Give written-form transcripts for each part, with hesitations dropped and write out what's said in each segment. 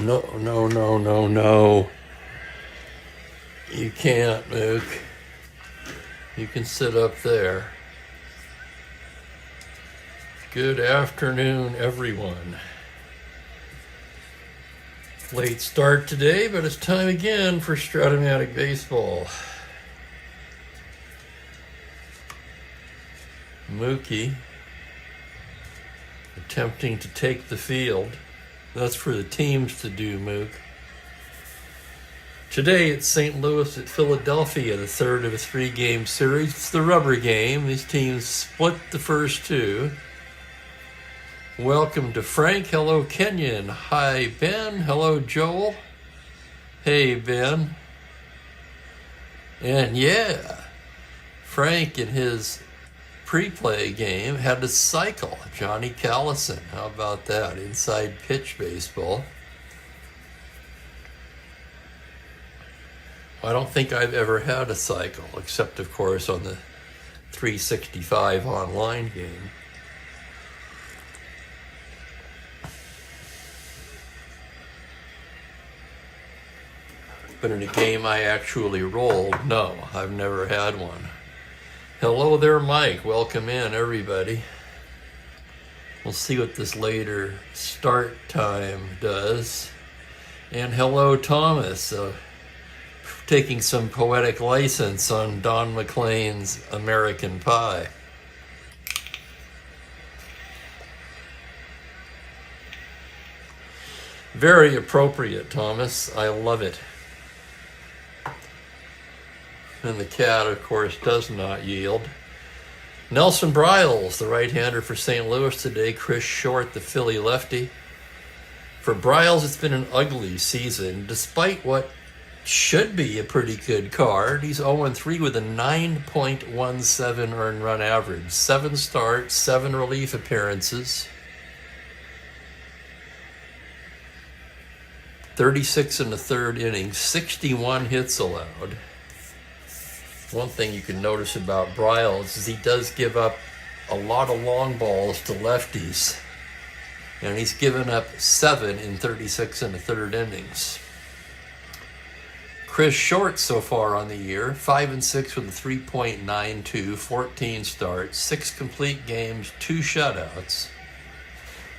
No, no, no, no, no. You can't, Mook. You can sit up there. Good afternoon, everyone. Late start today, but it's time again for Strat-O-Matic baseball. Mookie attempting to take the field. That's for the teams to do, Mook. Today it's St. Louis at Philadelphia, the third of a three-game series. It's the rubber game. These teams split the first two. Welcome to Frank. Hello, Kenyon. Hi, Ben. Hello, Joel. Hey, Ben. And yeah, Frank in his pre-play game had to cycle Johnny Callison. How about that? Inside pitch baseball. I don't think I've ever had a cycle, except, of course, on the 365 online game. But in a game I actually rolled, no, I've never had one. Hello there, Mike. Welcome in, everybody. We'll see what this later start time does. And hello, Thomas. Taking some poetic license on Don McLean's American Pie. Very appropriate, Thomas. I love it. And the cat, of course, does not yield. Nelson Bryles, the right-hander for St. Louis today. Chris Short, the Philly lefty. For Bryles, it's been an ugly season, despite what should be a pretty good card. He's 0-3 with a 9.17 earned run average. 7 starts, 7 relief appearances. 36 in the third inning, 61 hits allowed. One thing you can notice about Bryles is he does give up a lot of long balls to lefties. And he's given up 7 in 36 in the third innings. Chris Short so far on the year, 5-6 with a 3.92, 14 starts, 6 complete games, 2 shutouts,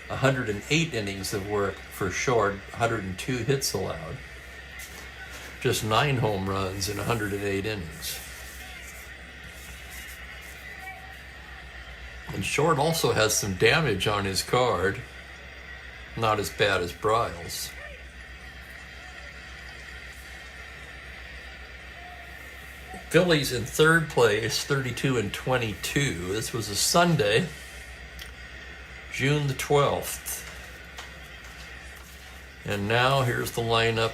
108 innings of work for Short, 102 hits allowed, just 9 home runs in 108 innings. And Short also has some damage on his card, not as bad as Bryles. Phillies in third place, 32-22. This was a Sunday, June the 12th. And now here's the lineup.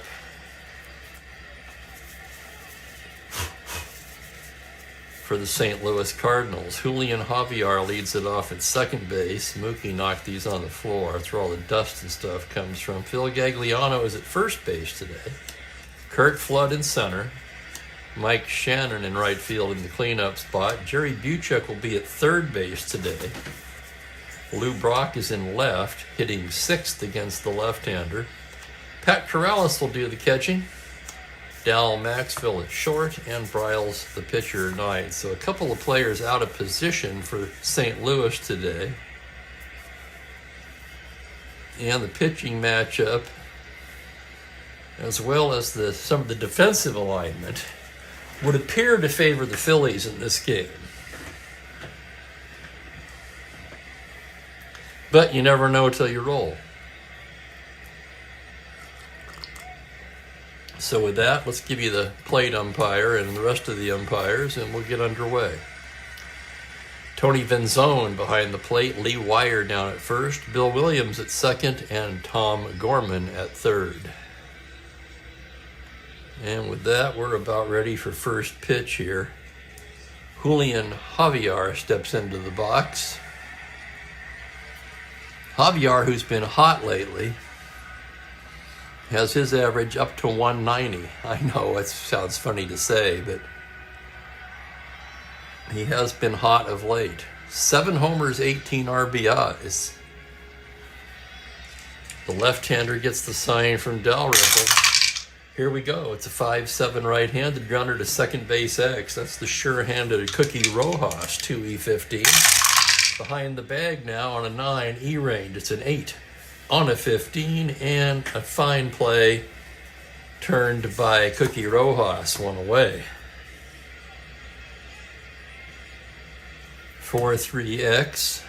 For the St. Louis Cardinals. Julian Javier leads it off at second base. Mookie knocked these on the floor. That's where all the dust and stuff comes from. Phil Gagliano is at first base today. Kurt Flood in center. Mike Shannon in right field in the cleanup spot. Jerry Buchek will be at third base today. Lou Brock is in left, hitting sixth against the left-hander. Pat Corrales will do the catching. Dal Maxville at short, and Bryles the pitcher ninth. So a couple of players out of position for St. Louis today. And the pitching matchup, as well as some of the defensive alignment, would appear to favor the Phillies in this game. But you never know till you roll. So with that, let's give you the plate umpire and the rest of the umpires, and we'll get underway. Tony Venzone behind the plate, Lee Wire down at first, Bill Williams at second, and Tom Gorman at third. And with that, we're about ready for first pitch here. Julian Javier steps into the box. Javier, who's been hot lately, has his average up to 190. I know it sounds funny to say, but he has been hot of late. 7 homers, 18 RBIs. The left-hander gets the sign from Dalrymple. Here we go. It's a 5-7 right-handed grounder to second base X. That's the sure-handed Cookie Rojas, 2E15. Behind the bag now on a 9, E-range. It's an 8 on a 15, and a fine play turned by Cookie Rojas, one away. 4-3X.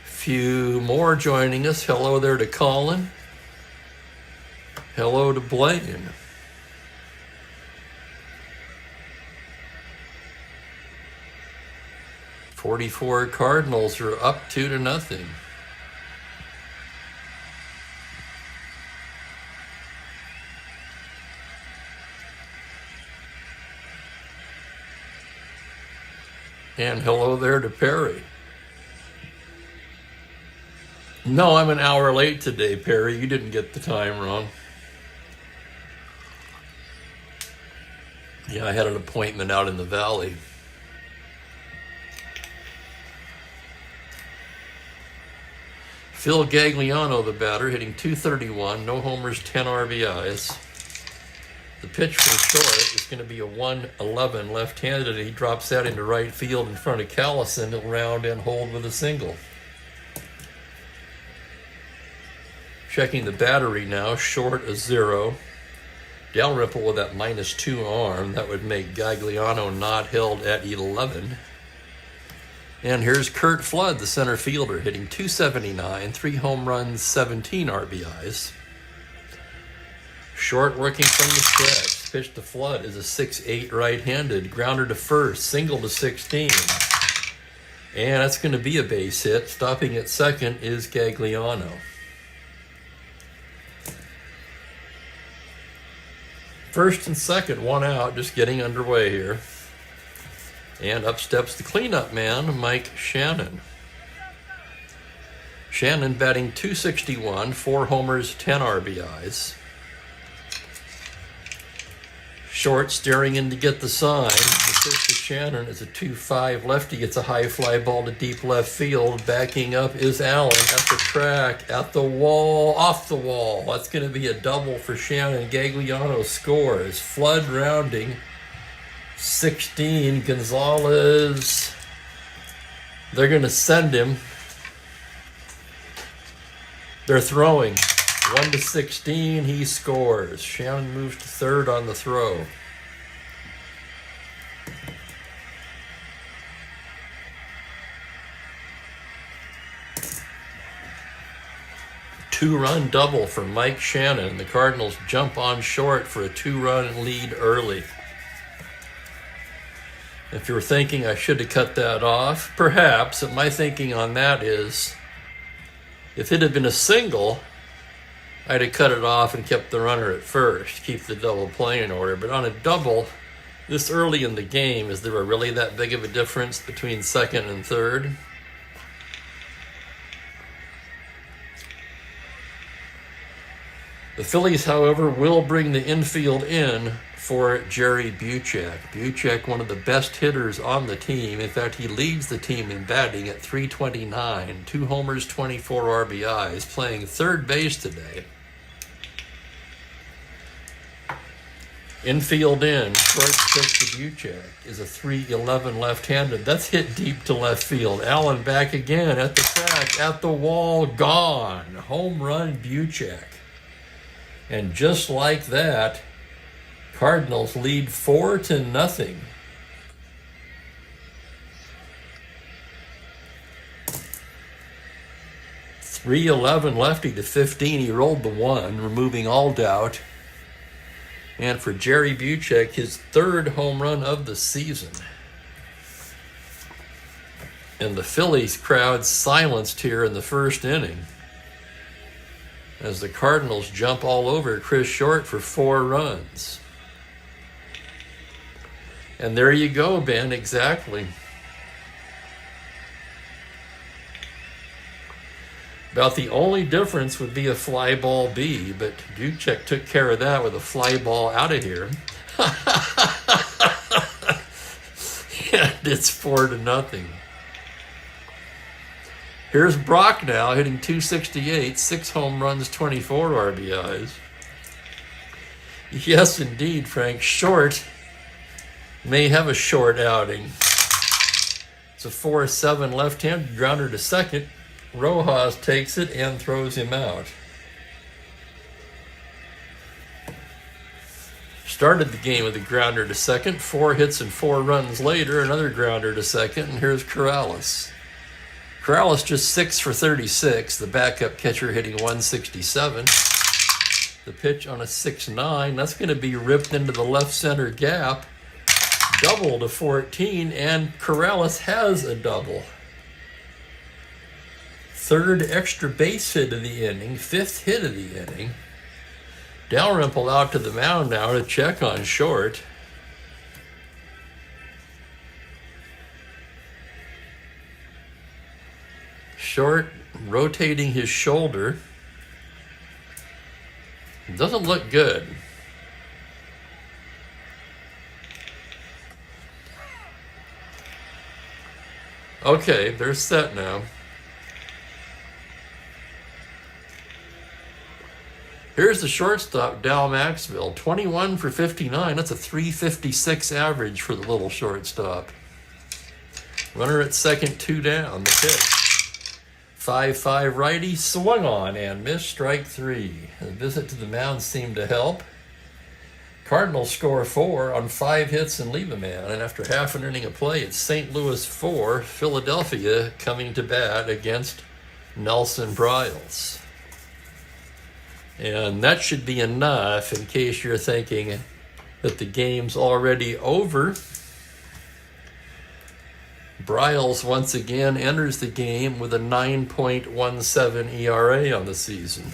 Few more joining us. Hello there to Colin. Hello to Blaine. "44 Cardinals are up 2-0. And hello there to Perry. No, I'm an hour late today, Perry. You didn't get the time wrong. Yeah, I had an appointment out in the valley. Phil Gagliano, the batter, hitting .231, no homers, 10 RBIs. The pitch from short is going to be a 1-11 left-handed, and he drops that into right field in front of Callison. He'll round and hold with a single. Checking the battery now, short a 0. Dalrymple with that -2 arm. That would make Gagliano not held at 11. And here's Curt Flood, the center fielder, hitting .279, 3 home runs, 17 RBIs. Short working from the stretch. Pitch to Flood is a 6-8 right-handed. Grounder to first, single to 16. And that's going to be a base hit. Stopping at second is Gagliano. First and second, 1 out, just getting underway here. And up steps the cleanup man, Mike Shannon. Shannon batting .261, 4 homers, 10 RBIs. Short staring in to get the sign. The pitch to Shannon is a 2-5 lefty. Gets a high fly ball to deep left field. Backing up is Allen at the track, at the wall, off the wall. That's going to be a double for Shannon. Gagliano scores. Flood rounding. 16. Gonzalez. They're going to send him. They're throwing. 1-16, he scores. Shannon moves to third on the throw. Two-run double for Mike Shannon. The Cardinals jump on short for a 2-run lead early. If you were thinking I should have cut that off, perhaps. But my thinking on that is, if it had been a single, I'd have cut it off and kept the runner at first, keep the double play in order. But on a double, this early in the game, is there really that big of a difference between second and third? The Phillies, however, will bring the infield in for Jerry Buchek. Buchek, one of the best hitters on the team. In fact, he leads the team in batting at .329, 2 homers, 24 RBIs, playing third base today. Infield in, short pitch to Buchek is a .311 left-handed. That's hit deep to left field. Allen back again at the track, at the wall, gone. Home run Buchek. And just like that, Cardinals lead 4-0. .311 lefty to 15. He rolled the 1, removing all doubt. And for Jerry Buchek, his 3rd home run of the season. And the Phillies crowd silenced here in the first inning as the Cardinals jump all over Chris Short for 4 runs. And there you go, Ben, exactly. About the only difference would be a fly ball B, but Buchek took care of that with a fly ball out of here. And it's 4-0. Here's Brock now hitting .268, 6 home runs, 24 RBIs. Yes, indeed, Frank. Short may have a short outing. It's a 4-7 left-handed grounder to second. Rojas takes it and throws him out. Started the game with a grounder to second. 4 hits and 4 runs later, another grounder to second, and here's Corrales. Corrales just 6 for 36. The backup catcher hitting .167. The pitch on a 6-9. That's going to be ripped into the left center gap. Double to 14, and Corrales has a double. 3rd extra base hit of the inning, 5th hit of the inning. Dalrymple out to the mound now to check on Short. Short rotating his shoulder. Doesn't look good. Okay, they're set now. Here's the shortstop, Dal Maxville. 21 for 59. That's a .356 average for the little shortstop. Runner at second, 2 down. The pitch. 5-5 righty, swung on and missed, strike 3. The visit to the mound seemed to help. Cardinals score 4 on 5 hits and leave a man. And after half an inning of play, it's St. Louis 4, Philadelphia coming to bat against Nelson Bryles. And that should be enough in case you're thinking that the game's already over. Bryles once again enters the game with a 9.17 ERA on the season.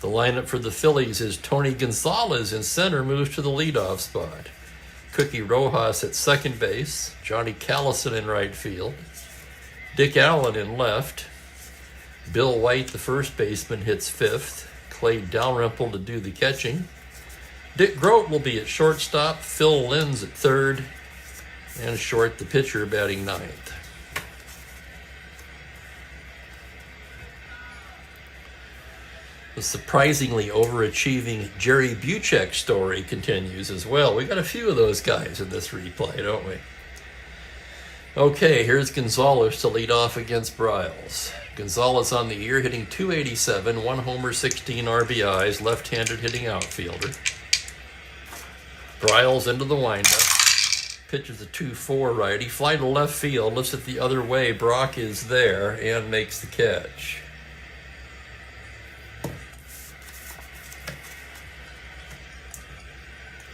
The lineup for the Phillies is Tony Gonzalez in center, moves to the leadoff spot. Cookie Rojas at second base, Johnny Callison in right field, Dick Allen in left, Bill White, the first baseman, hits 5th, Clay Dalrymple to do the catching. Dick Grote will be at shortstop, Phil Linz at third, and Short, the pitcher, batting 9th. The surprisingly overachieving Jerry Buchek story continues as well. We got a few of those guys in this replay, don't we? Okay, here's Gonzalez to lead off against Bryles. Gonzalez on the year, hitting .287, 1 homer, 16 RBIs, left-handed hitting outfielder. Bryles into the windup. Pitches a 2-4 righty. Fly to left field, lifts it the other way. Brock is there and makes the catch.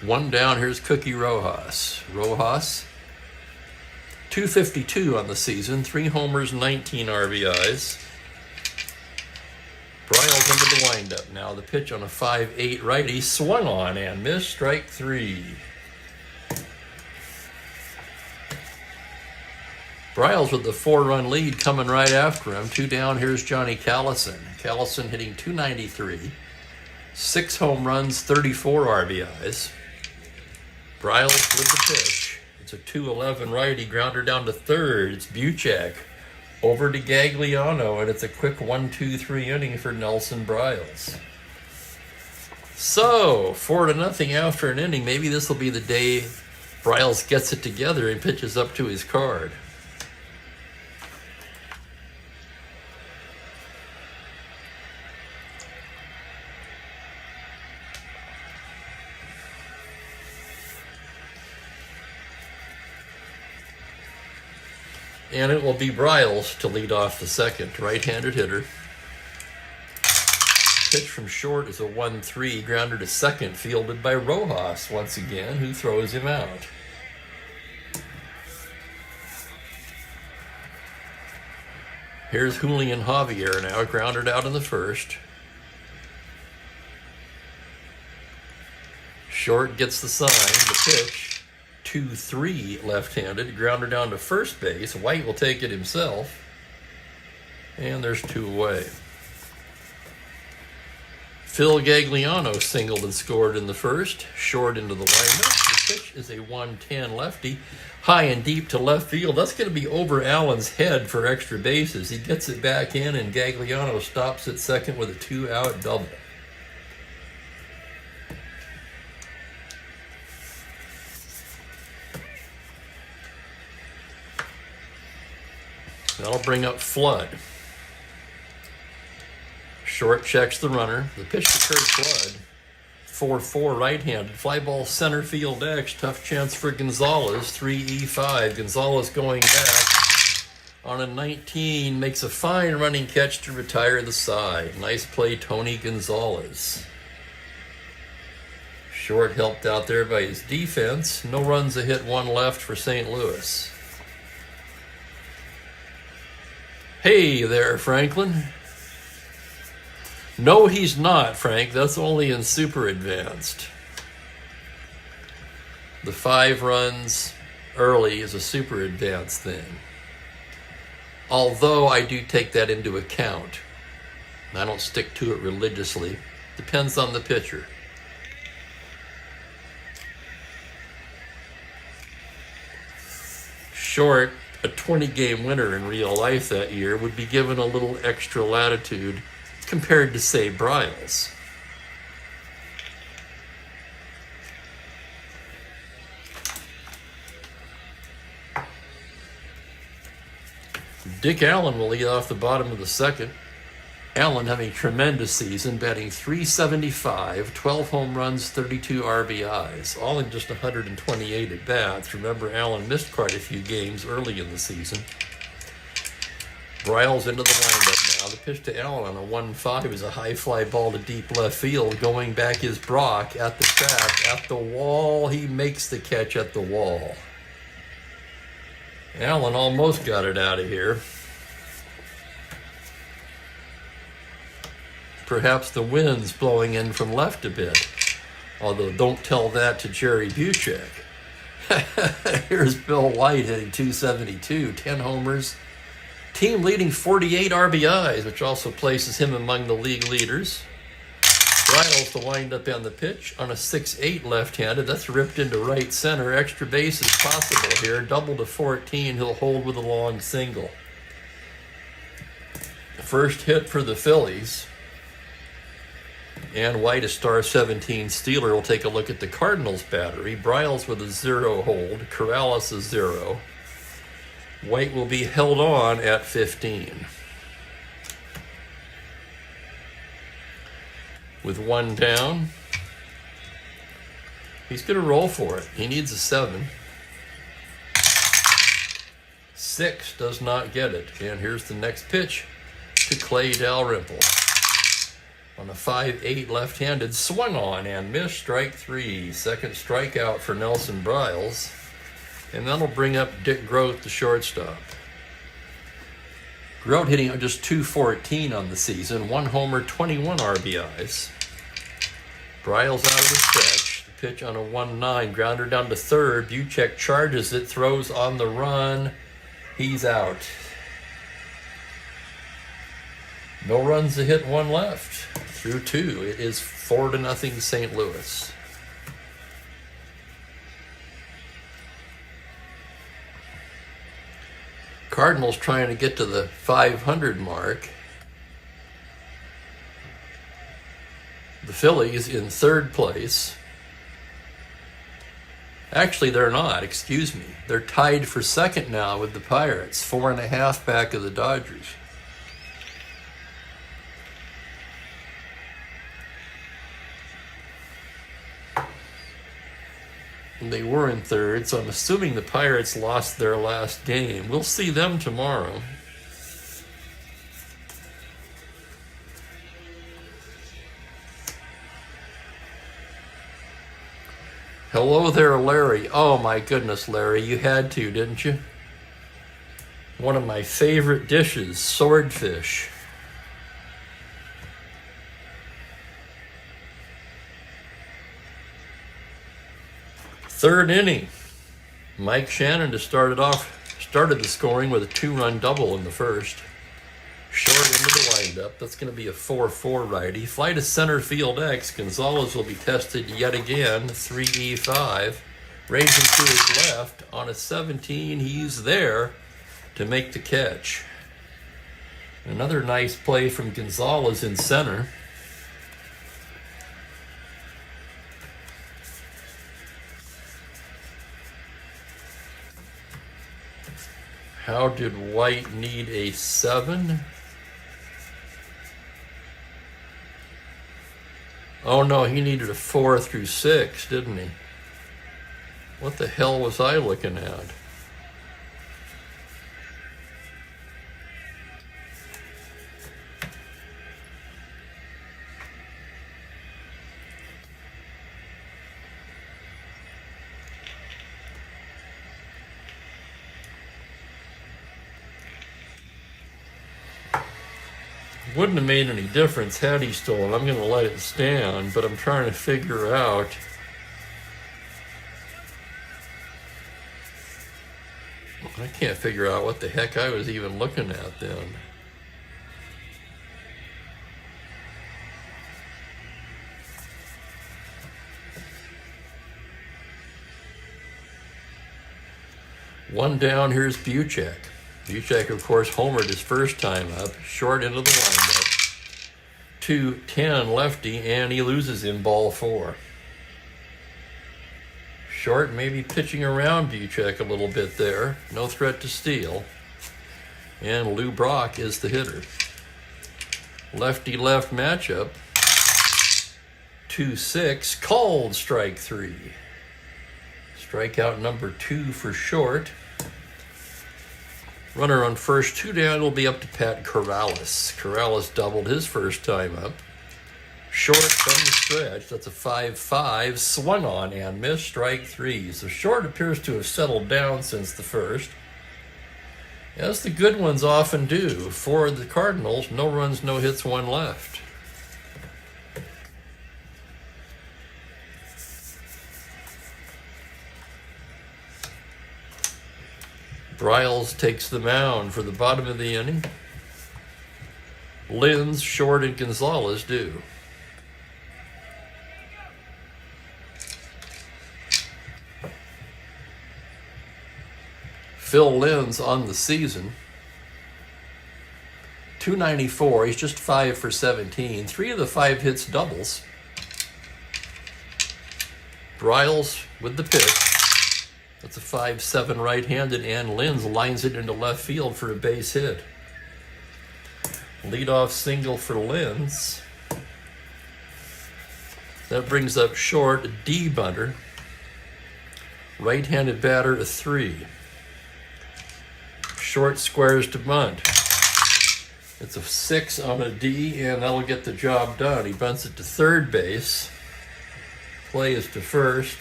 One down, here's Cookie Rojas. Rojas, .252 on the season, 3 homers, 19 RBIs. Bryles into the windup now. The pitch on a 5-8 righty, swung on and missed, strike 3. Bryles with the 4-run lead coming right after him. 2 down, here's Johnny Callison. Callison hitting .293, 6 home runs, 34 RBIs. Bryles with the pitch. It's a 2-11 righty, grounder down to third. It's Buchek over to Gagliano, and it's a quick 1-2-3 inning for Nelson Bryles. So, 4-0 after an inning. Maybe this will be the day Bryles gets it together and pitches up to his card. And it will be Bryles to lead off the second, right-handed hitter. Pitch from short is a 1-3, grounder to second, fielded by Rojas once again, who throws him out. Here's Julian Javier now, grounded out in the first. Short gets the sign, the pitch. 2-3 left-handed, grounder down to first base. White will take it himself. And there's 2 away. Phil Gagliano singled and scored in the first. Short into the windup. The pitch is a 110 lefty. High and deep to left field. That's going to be over Allen's head for extra bases. He gets it back in, and Gagliano stops at second with a 2-out double. That'll bring up Flood. Short checks the runner. The pitch to Kurt Flood. 4-4 right-handed. Fly ball center field X. Tough chance for Gonzalez. 3-5. Gonzalez going back on a 19. Makes a fine running catch to retire the side. Nice play, Tony Gonzalez. Short helped out there by his defense. No runs, a hit, one left for St. Louis. Hey there, Franklin. No, he's not, Frank. That's only in super advanced. The 5 runs early is a super advanced thing. Although I do take that into account. I don't stick to it religiously. Depends on the pitcher. Short, a 20-game winner in real life that year, would be given a little extra latitude compared to, say, Bryles. Dick Allen will lead off the bottom of the second. Allen having a tremendous season, batting .375, 12 home runs, 32 RBIs, all in just 128 at-bats. Remember, Allen missed quite a few games early in the season. Bryles into the windup now. The pitch to Allen on a 1-5 is a high fly ball to deep left field. Going back is Brock at the track, at the wall. He makes the catch at the wall. Allen almost got it out of here. Perhaps the wind's blowing in from left a bit. Although don't tell that to Jerry Buchek. Here's Bill White hitting .272, 10 homers. Team leading 48 RBIs, which also places him among the league leaders. Bryles to wind up on the pitch on a 6-8 left-handed. That's ripped into right center. Extra base is possible here. Double to 14. He'll hold with a long single. First hit for the Phillies. And White, a star 17 Steeler, will take a look at the Cardinals battery. Bryles with a 0 hold. Corrales a 0. White will be held on at 15. With 1 down, he's going to roll for it. He needs a 7. 6 does not get it. And here's the next pitch to Clay Dalrymple. On a 5-8 left-handed, swung on and missed, strike 3. Second strikeout for Nelson Bryles. And that'll bring up Dick Groth, the shortstop. Groth hitting just .214 on the season. 1 homer, 21 RBIs. Bryles out of the stretch. The pitch on a 1-9. Grounder down to third. Buchek charges it, throws on the run. He's out. No runs, a hit, 1 left. Through 2. It is 4-0 St. Louis. Cardinals trying to get to the 500 mark. The Phillies in 3rd place. Actually, they're not. Excuse me. They're tied for 2nd now with the Pirates. 4.5 back of the Dodgers. They were in 3rd, so I'm assuming the Pirates lost their last game. We'll see them tomorrow. Hello there, Larry. Oh my goodness, Larry, you had to, didn't you? One of my favorite dishes, swordfish. Third inning, Mike Shannon started the scoring with a 2-run double in the first. Short into the windup. That's going to be a 4-4 righty. Fly to center field X. Gonzalez will be tested yet again. 3-5. Raising to his left on a 17, he's there to make the catch. Another nice play from Gonzalez in center. How did White need a 7? Oh no, he needed a 4 through 6, didn't he? What the hell was I looking at? Wouldn't have made any difference had he stolen. I'm going to let it stand, but I'm trying to figure out. I can't figure out what the heck I was even looking at then. One down, here's Buchek. Buchek, of course, homered his first time up, short into the windup. 2-10 lefty, and he loses in ball 4. Short, maybe pitching around Buchek a little bit there. No threat to steal. And Lou Brock is the hitter. Lefty-left matchup. 2-6, called strike 3. Strikeout number 2 for Short. Runner on first, 2 down, will be up to Pat Corrales. Corrales doubled his first time up. Short from the stretch, that's a 5-5, swung on and missed, strike 3. So Short appears to have settled down since the first, as the good ones often do. For the Cardinals, no runs, no hits, 1 left. Bryles takes the mound for the bottom of the inning. Linz, Short, and Gonzalez do. Phil Linz on the season. 294, he's just 5 for 17. 3 of the 5 hits doubles. Bryles with the pitch. That's a 5-7 right-handed, and Linz lines it into left field for a base hit. Leadoff single for Linz. That brings up Short, a D-bunter. Right-handed batter, a 3. Short squares to bunt. It's a 6 on a D, and that'll get the job done. He bunts it to third base. Play is to first.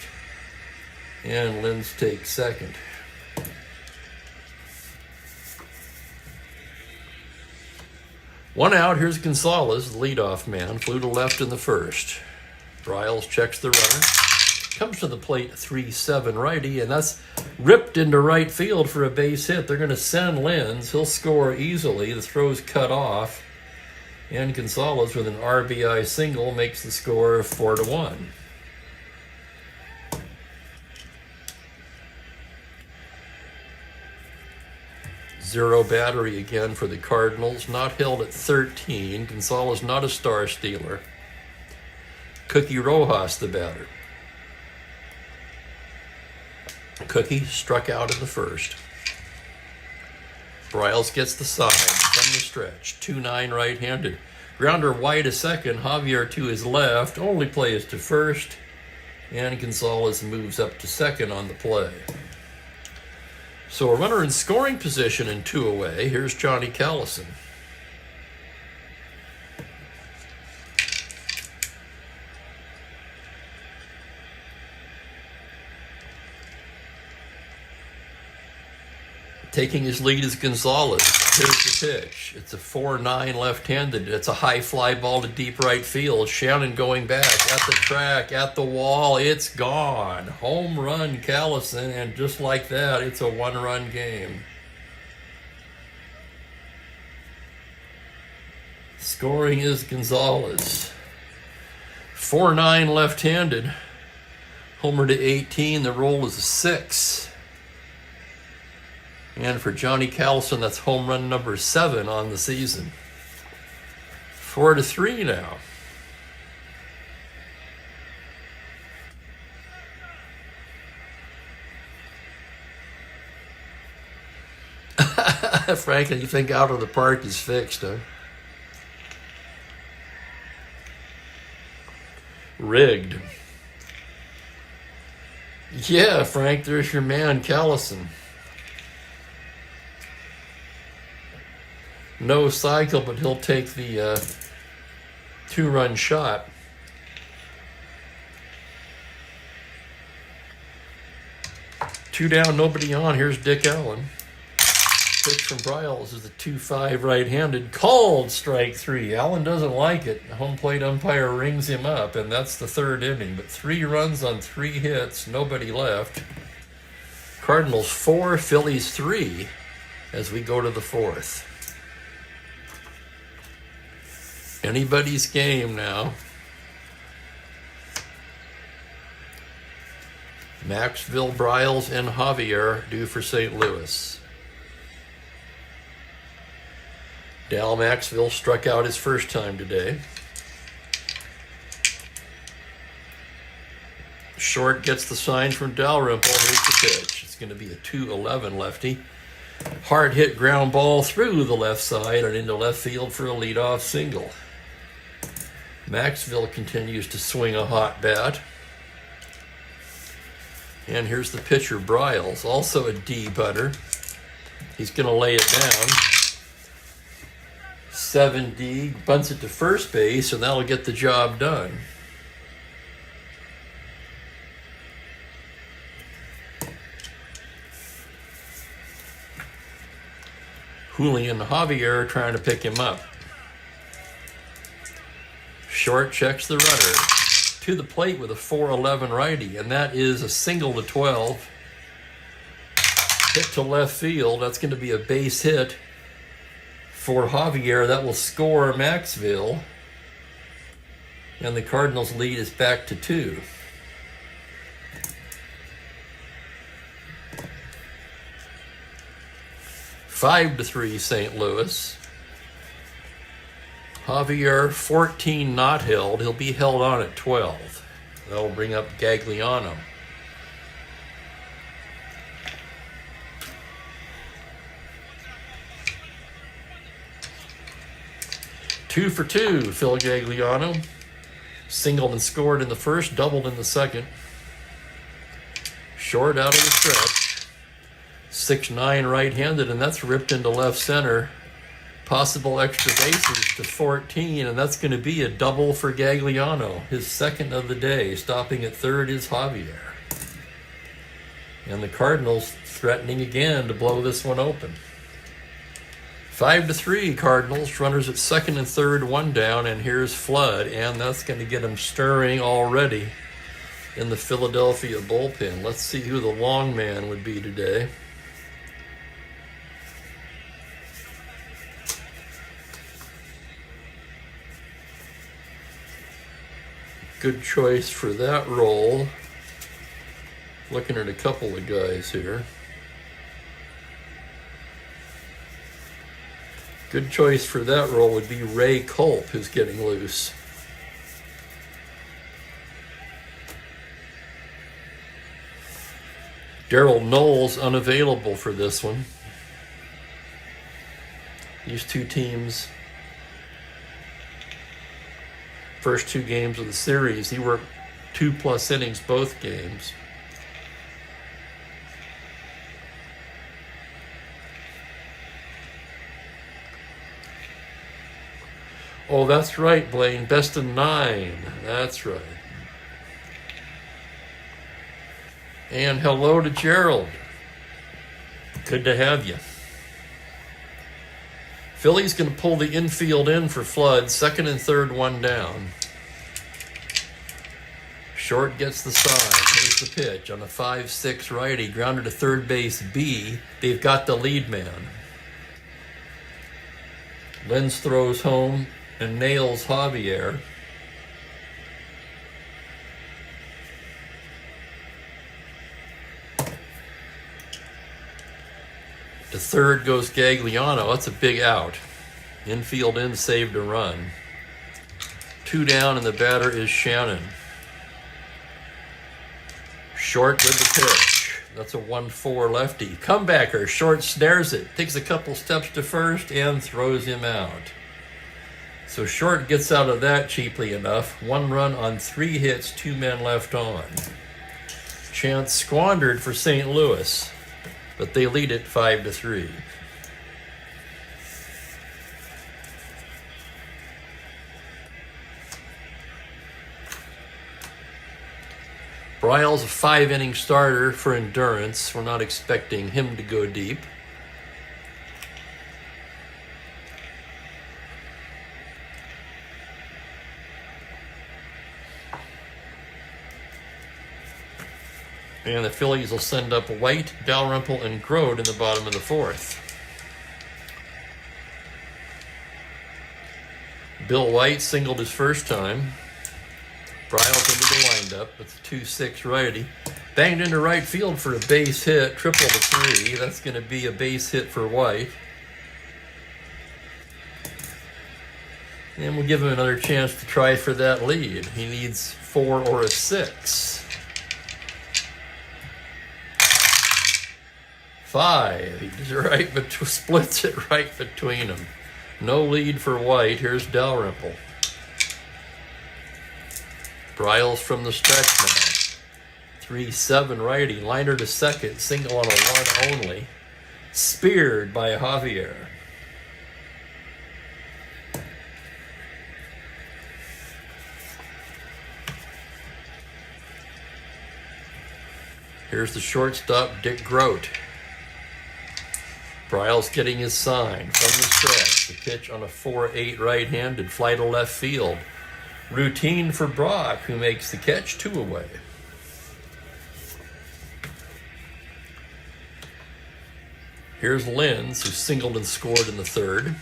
And Linz takes second. One out, here's Gonzalez, the leadoff man, flew to left in the first. Bryles checks the runner, comes to the plate, 3-7 righty, and that's ripped into right field for a base hit. They're going to send Linz. He'll score easily. The throw's cut off, and Gonzalez with an RBI single makes the score 4-1. Zero battery again for the Cardinals. Not held at 13. Gonzalez not a star stealer. Cookie Rojas the batter. Cookie struck out in the first. Bryles gets the side from the stretch. 2-9 right-handed. Grounder White a second. Javier to his left. Only play is to first. And Gonzalez moves up to second on the play. So a runner in scoring position and 2 away. Here's Johnny Callison. Taking his lead is Gonzalez. Here's the pitch. It's a 4-9 left-handed. It's a high fly ball to deep right field. Shannon going back at the track, at the wall. It's gone. Home run, Callison, and just like that, it's a 1-run game. Scoring is Gonzalez. 4-9 left-handed. Homer to 18, the roll is a 6. And for Johnny Callison, that's home run number 7 on the season. 4-3 now. Franklin, you think out of the park is fixed, huh? Rigged. Yeah, Frank, there's your man, Callison. No cycle, but he'll take the 2-run shot. Two down, nobody on. Here's Dick Allen. Pitch from Bryles is a 2-5 right-handed. Called strike 3. Allen doesn't like it. The home plate umpire rings him up, and that's the 3rd inning. But 3 runs on 3 hits, nobody left. Cardinals 4, Phillies 3 as we go to the 4th. Anybody's game now. Maxville, Bryles, and Javier due for St. Louis. Dal Maxville struck out his first time today. Short gets the sign from Dalrymple and here's the pitch. It's going to be a 2-11 lefty. Hard hit ground ball through the left side and into left field for a leadoff single. Maxville continues to swing a hot bat. And here's the pitcher, Bryles, also a D-butter. He's going to lay it down. 7D, bunts it to first base, and that'll get the job done. Julian Javier trying to pick him up. Short checks the runner to the plate with a 4-11 righty, and that is a single to 12. Hit to left field. That's going to be a base hit for Javier. That will score Maxville, and the Cardinals' lead is back to 2. Five to 3 St. Louis. Javier 14 not held. He'll be held on at 12. That'll bring up Gagliano. Two for 2, Phil Gagliano. Singled and scored in the first, doubled in the second. Short out of the stretch. 6'9" right-handed, and that's ripped into left center. Possible extra bases to 14, and that's going to be a double for Gagliano, his second of the day. Stopping at third is Javier. And the Cardinals threatening again to blow this one open. 5 to 3 Cardinals, runners at second and third, 1 down, and here's Flood, and that's going to get them stirring already in the Philadelphia bullpen. Let's see who the long man would be today. Good choice for that role. Looking at a couple of guys here. Good choice for that role would be Ray Culp, who's getting loose. Darryl Knowles unavailable for this one. These two teams, first 2 games of the series, he worked 2+ innings both games. Oh, that's right, Blaine. Best of 9. That's right. And hello to Gerald. Good to have you. Philly's going to pull the infield in for Flood. Second and third, 1 down. Short gets the sign. Here's the pitch on a 5-6 righty. Grounded to third base B. They've got the lead man. Lenz throws home and nails Javier. To third goes Gagliano. That's a big out. Infield in, saved a run. 2 down, and the batter is Shannon. Short with the pitch. That's a 1-4 lefty. Comebacker. Short snares it. Takes a couple steps to first and throws him out. So Short gets out of that cheaply enough. 1 run on 3 hits, 2 men left on. Chance squandered for St. Louis, but they lead it 5-3. Bryles, a 5-inning starter for endurance. We're not expecting him to go deep. And the Phillies will send up White, Dalrymple, and Grode in the bottom of the 4th. Bill White singled his first time. Bryles into the windup. It's a 2-6 righty. Banged into right field for a base hit. Triple to 3. That's going to be a base hit for White. And we'll give him another chance to try for that lead. He needs 4 or a 6. 5. He's right, but splits it right between them. No lead for White. Here's Dalrymple. Bryles from the stretch now. 3-7 righty. Liner to second. Single on a 1 only. Speared by Javier. Here's the shortstop, Dick Grote. Bryles getting his sign from the stretch. The pitch on a 4-8 right-handed, fly to left field. Routine for Brock, who makes the catch, 2 away. Here's Lenz, who singled and scored in the 3rd.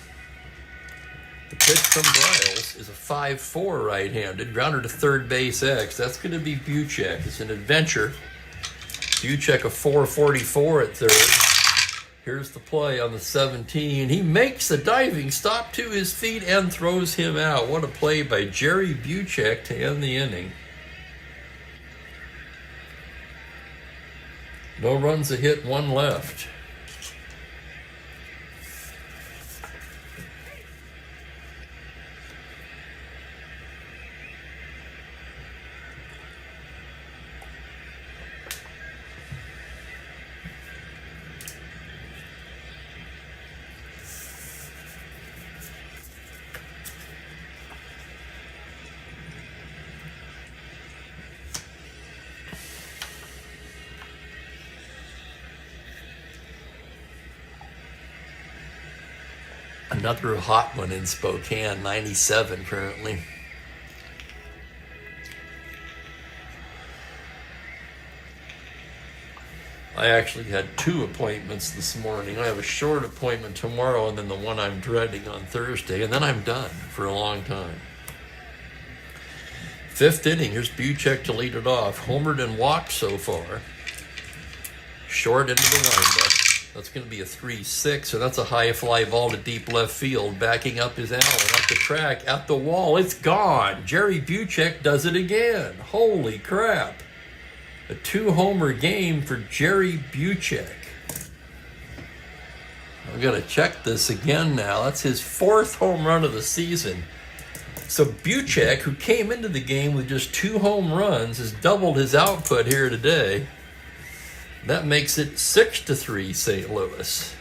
The pitch from Bryles is a 5-4 right-handed, grounder to third base X. That's going to be Buchek. It's an adventure. Buchek a 4.44 at third. Here's the play on the 17. He makes a diving stop to his feet and throws him out. What a play by Jerry Buchek to end the inning. No runs, a hit, 1 left. Another hot one in Spokane, 97 currently. I actually had 2 appointments this morning. I have a short appointment tomorrow and then the one I'm dreading on Thursday, and then I'm done for a long time. 5th inning, here's Buchek to lead it off. Homered and walked so far. Short into the windup. That's going to be a 3-6, so that's a high fly ball to deep left field. Backing up is Allen up the track, at the wall. It's gone. Jerry Buchek does it again. Holy crap. A 2-homer game for Jerry Buchek. I'm going to check this again now. That's his 4th home run of the season. So Buchek, who came into the game with just 2 home runs, has doubled his output here today. That makes it 6-3 St. Louis.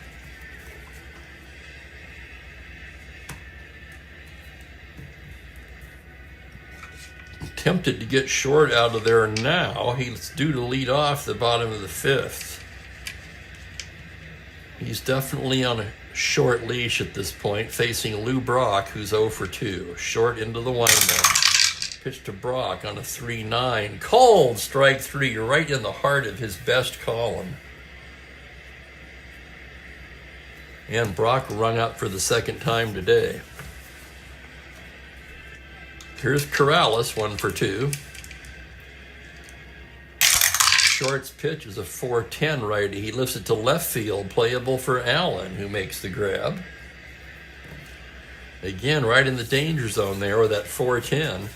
Tempted to get Short out of there now. He's due to lead off the bottom of the 5th. He's definitely on a short leash at this point, facing Lou Brock, who's 0 for 2. Short into the windup. Pitch to Brock on a 3-9. Cold strike 3, right in the heart of his best column. And Brock rung up for the 2nd time today. Here's Corrales, 1 for 2. Short's pitch is a 4-10 righty. He lifts it to left field, playable for Allen, who makes the grab. Again, right in the danger zone there with that 4-10.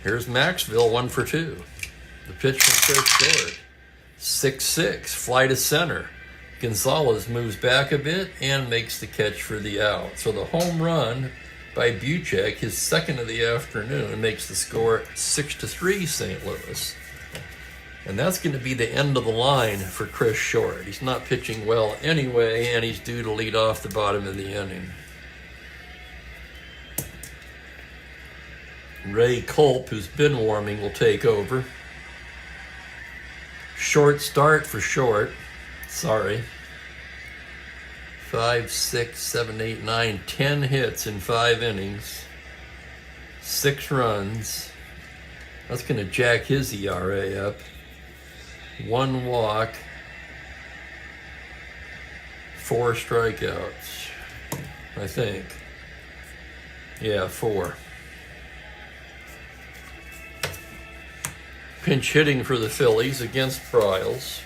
Here's Maxville, 1 for 2. The pitch from Chris Short. 6-6, fly to center. Gonzalez moves back a bit and makes the catch for the out. So the home run by Buchek, his second of the afternoon, makes the score 6-3 St. Louis. And that's going to be the end of the line for Chris Short. He's not pitching well anyway, and he's due to lead off the bottom of the inning. Ray Culp, who's been warming, will take over. Short start for Short. Sorry. 5, 6, 7, 8, 9, 10 hits in 5 innings. 6 runs. That's going to jack his ERA up. 1 walk. 4 strikeouts, I think. Yeah, 4. Pinch hitting for the Phillies against Briles.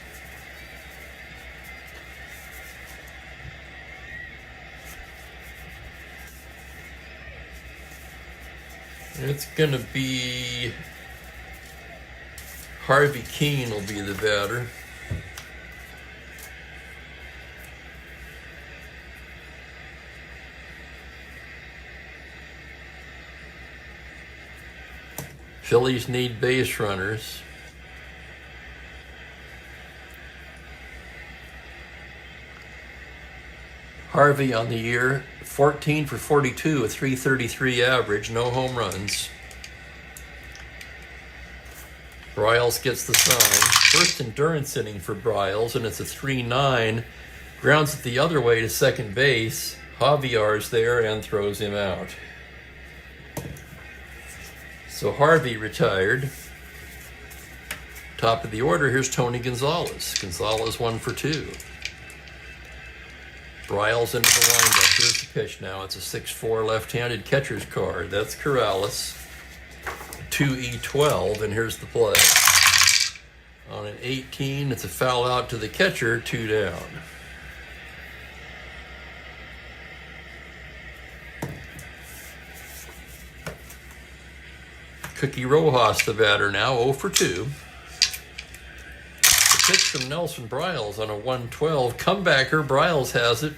It's going to be Harvey Keene will be the batter. Phillies need base runners. Harvey on the year, 14 for 42, a 333 average, no home runs. Briles gets the sign. First endurance inning for Briles, and it's a 3-9. Grounds it the other way to second base. Javier's there and throws him out. So Harvey retired. Top of the order, here's Tony Gonzalez. Gonzalez 1 for 2. Briles into the windup. Here's the pitch now. It's a 6-4 left-handed catcher's card. That's Corrales. 2E12, and here's the play. On an 18, it's a foul out to the catcher, 2 down. Cookie Rojas, the batter now, 0 for 2. The pitch from Nelson Briles on a 112. Comebacker, Briles has it.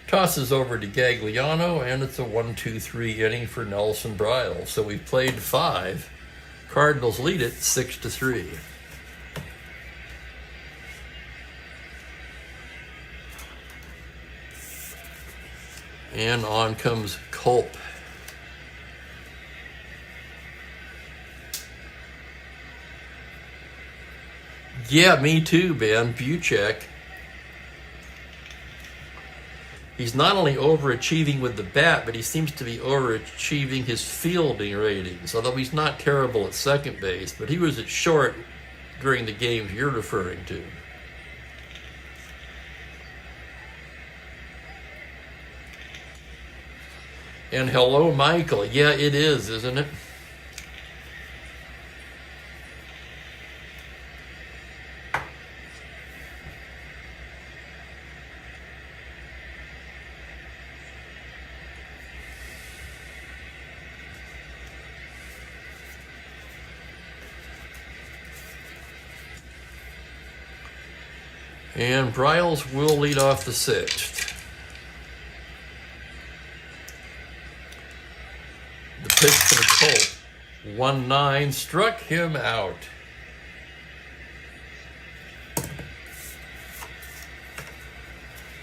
Tosses over to Gagliano, and it's a 1-2-3 inning for Nelson Briles. So we've played 5. Cardinals lead it 6-3. And on comes Culp. Yeah, me too, Ben. Buchek. He's not only overachieving with the bat, but he seems to be overachieving his fielding ratings. Although he's not terrible at second base, but he was at short during the games you're referring to. And hello, Michael. Yeah, it is, isn't it? And Briles will lead off the 6th. The pitch from Culp, 1-9, struck him out.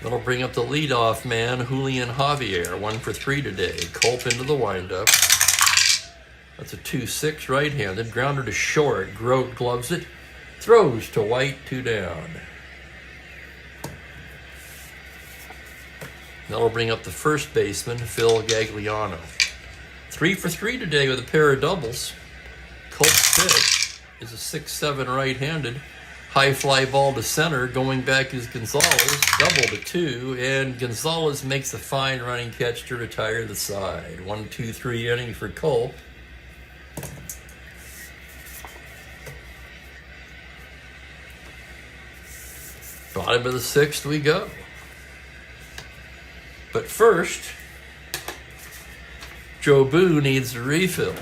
That'll bring up the leadoff man, Julian Javier, 1 for 3 today. Culp into the windup. That's a 2-6 right-handed. Grounder to short. Grote gloves it. Throws to White, 2 down. That'll bring up the first baseman, Phil Gagliano. 3 for 3 today with a pair of doubles. Culp's pitch is a 6-7 right-handed. High fly ball to center. Going back is Gonzalez. Double to 2. And Gonzalez makes a fine running catch to retire the side. 1-2-3 inning for Culp. Bottom of the sixth we go. But first, Joe Boo needs a refill.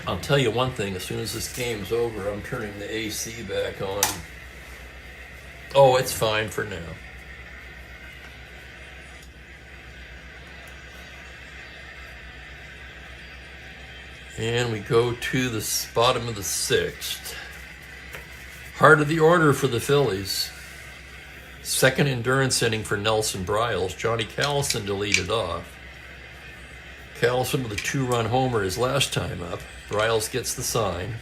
I'll tell you one thing, as soon as this game's over, I'm turning the AC back on. Oh, it's fine for now. And we go to the bottom of the sixth. Heart of the order for the Phillies. Second endurance inning for Nelson Briles. Johnny Callison to lead it off. Callison with a 2-run homer his last time up. Briles gets the sign.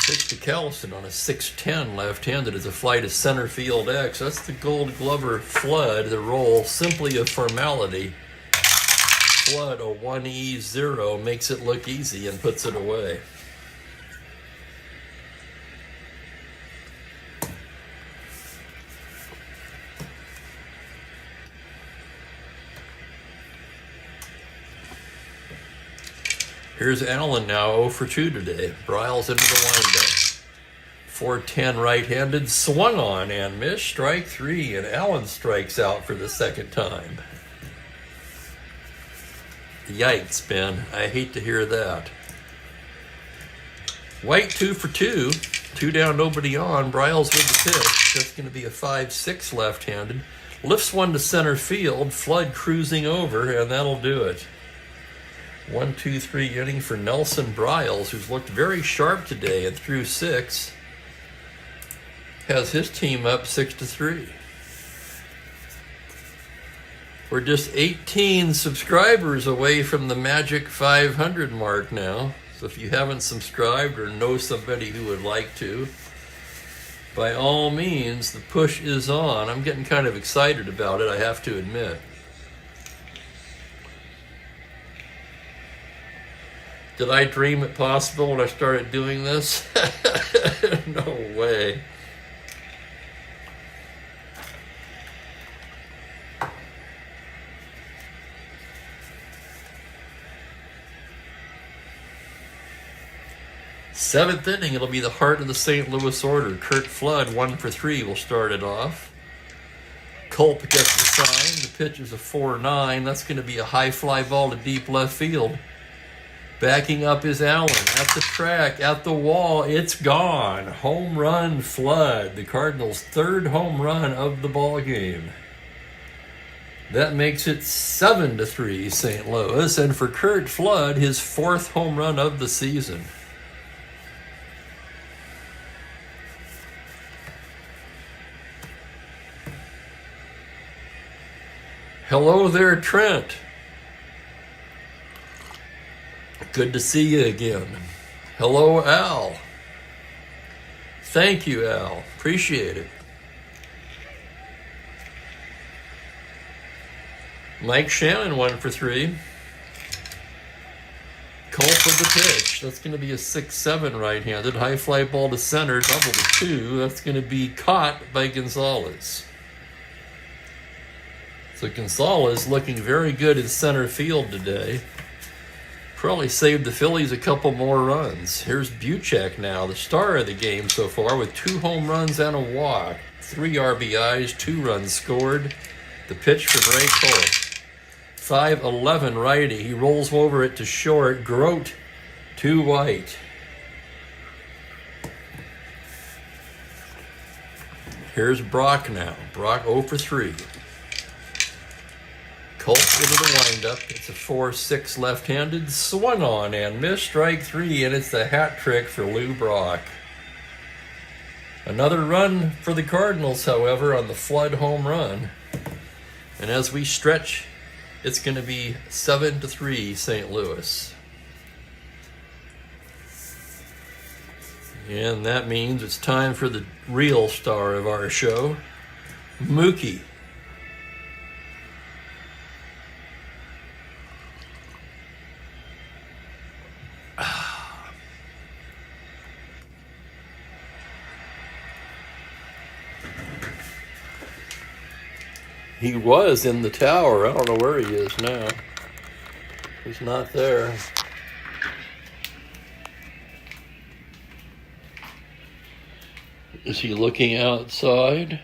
Pitch to Callison on a 6-10 left-handed as a fly to center field X. That's the Gold Glover Flood, the roll simply a formality. Flood, a 1E0, makes it look easy and puts it away. Here's Allen now 0 for 2 today. Briles into the windup. 4-10 right-handed, swung on and missed, strike 3, and Allen strikes out for the second time. Yikes, Ben. I hate to hear that. White 2 for 2. 2 down, nobody on. Briles with the pitch. That's going to be a 5-6 left-handed. Lifts one to center field. Flood cruising over, and that'll do it. 1-2-3 inning for Nelson Briles, who's looked very sharp today and threw 6. Has his team up 6-3. We're just 18 subscribers away from the magic 500 mark now. So if you haven't subscribed or know somebody who would like to, by all means, the push is on. I'm getting kind of excited about it, I have to admit. Did I dream it possible when I started doing this? No way. Seventh inning, it'll be the heart of the St. Louis order. Curt Flood, 1 for 3, will start it off. Culp gets the sign. The pitch is a 4-9. That's going to be a high fly ball to deep left field. Backing up is Allen at the track, at the wall. It's gone. Home run, Flood. The Cardinals' 3rd home run of the ball game. That makes it 7-3 St. Louis. And for Curt Flood, his 4th home run of the season. Hello there, Trent. Good to see you again. Hello, Al. Thank you, Al. Appreciate it. Mike Shannon, 1 for 3. Culp with the pitch. That's going to be a 6-7 right-handed. High fly ball to center, double to 2. That's going to be caught by Gonzalez. So Gonzalez looking very good in center field today. Probably saved the Phillies a couple more runs. Here's Buchek now, the star of the game so far, with 2 home runs and a walk. 3 RBIs, 2 runs scored. The pitch from Ray Culp. 5'11" righty. He rolls over it to short. Grote to White. Here's Brock now. Brock 0 for 3. Culp into the windup. It's a 4-6 left-handed. Swung on and missed, strike 3, and it's the hat trick for Lou Brock. Another run for the Cardinals, however, on the Flood home run. And as we stretch, it's going to be 7-3 St. Louis. And that means it's time for the real star of our show, Mookie. He was in the tower. I don't know where he is now. He's not there. Is he looking outside?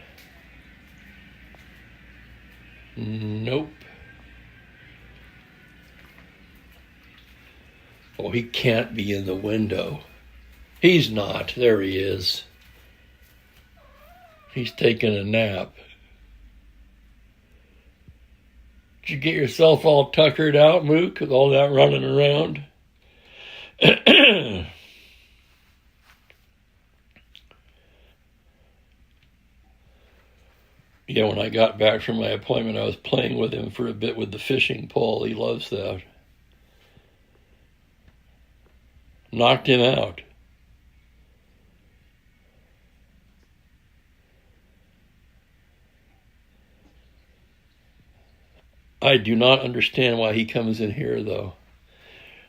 Nope. Oh, he can't be in the window. He's not. There he is. He's taking a nap. Did you get yourself all tuckered out, Mook, with all that running around? Yeah, when I got back from my appointment, I was playing with him for a bit with the fishing pole. He loves that. Knocked him out. I do not understand why he comes in here, though.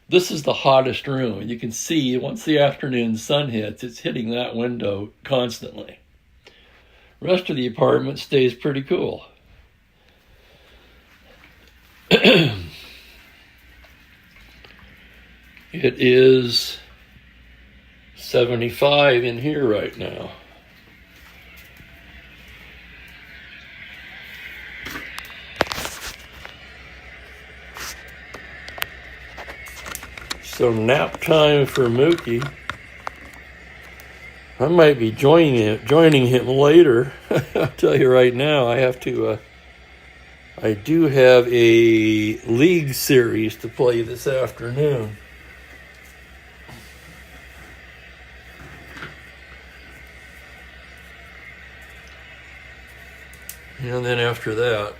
This is the hottest room, and you can see once the afternoon sun hits, it's hitting that window constantly. The rest of the apartment stays pretty cool. It is 75 in here right now. So nap time for Mookie. I might be joining him later. I'll tell you right now, I do have a league series to play this afternoon. And then after that,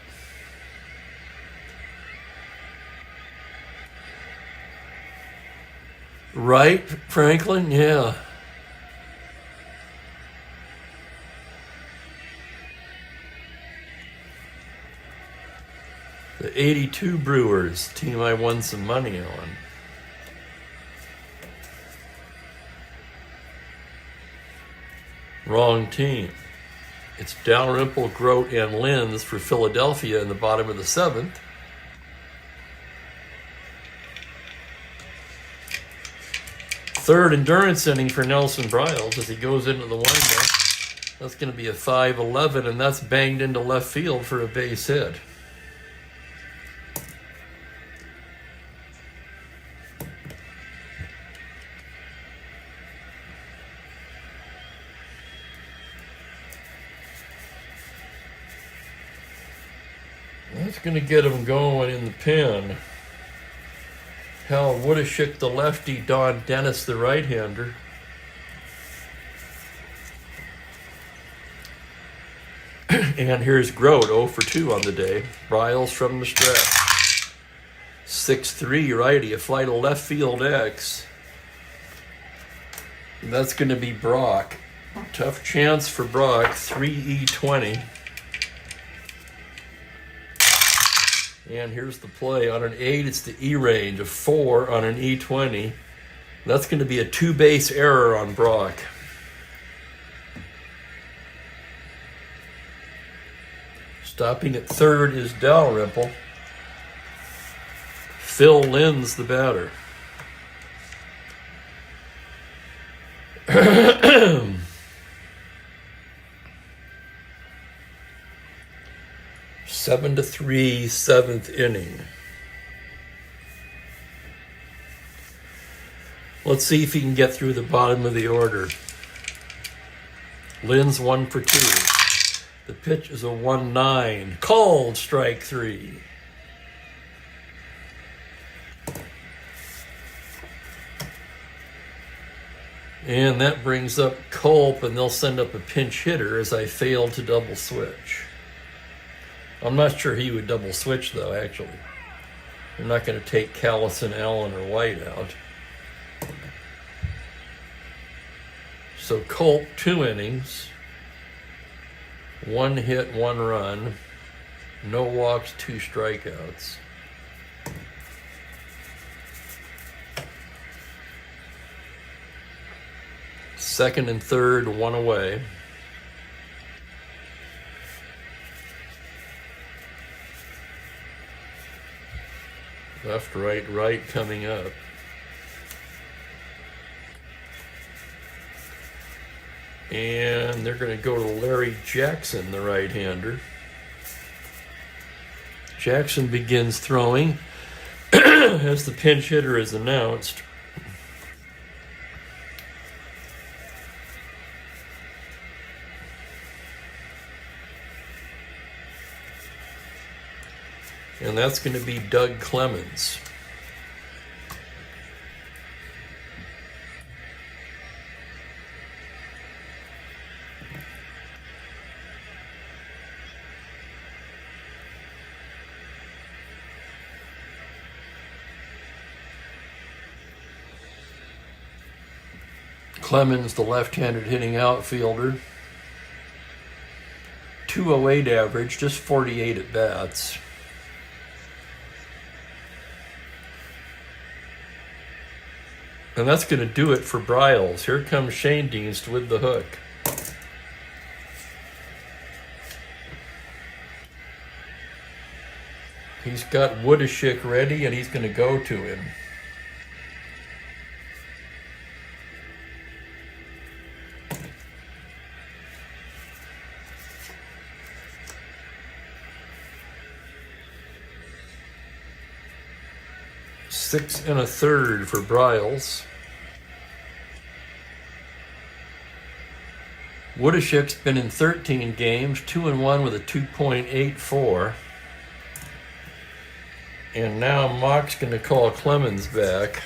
right, Franklin? Yeah. The 82 Brewers, team I won some money on. Wrong team. It's Dalrymple, Grote, and Linz for Philadelphia in the bottom of the 7th. Third endurance inning for Nelson Bryles as he goes into the windup. That's going to be a 5-11, and that's banged into left field for a base hit. That's going to get him going in the pen. Hal Woodishick, the lefty, Don Dennis, the right-hander. And here's Grote, 0 for 2 on the day. Bryles from the stretch. 6-3 righty, a flight of left field X. And that's going to be Brock. Tough chance for Brock, 3E20. And here's the play. On an 8, it's the E range. A 4 on an E20. That's going to be a 2-base error on Brock. Stopping at third is Dalrymple. Phil Linz, the batter. Seven to 3, 7th inning. Let's see if he can get through the bottom of the order. Linz 1 for 2. The pitch is a 1-9. Called strike 3. And that brings up Culp, and they'll send up a pinch hitter as I failed to double switch. I'm not sure he would double switch, though, actually. I'm not going to take Callison, Allen, or White out. So Culp, 2 innings. 1 hit, 1 run. No walks, 2 strikeouts. Second and third, 1 away. Left, right, right coming up. And they're going to go to Larry Jackson, the right-hander. Jackson begins throwing as the pinch hitter is announced. And that's going to be Doug Clemens. Clemens, the left-handed hitting outfielder. 208 average, just 48 at bats. And that's going to do it for Bryles. Here comes Shane Dienst with the hook. He's got Woodashik ready, and he's going to go to him. Six and a third for Bryles. Woodashik's been in 13 games, 2-1 with a 2.84. And now Mock's going to call Clemens back.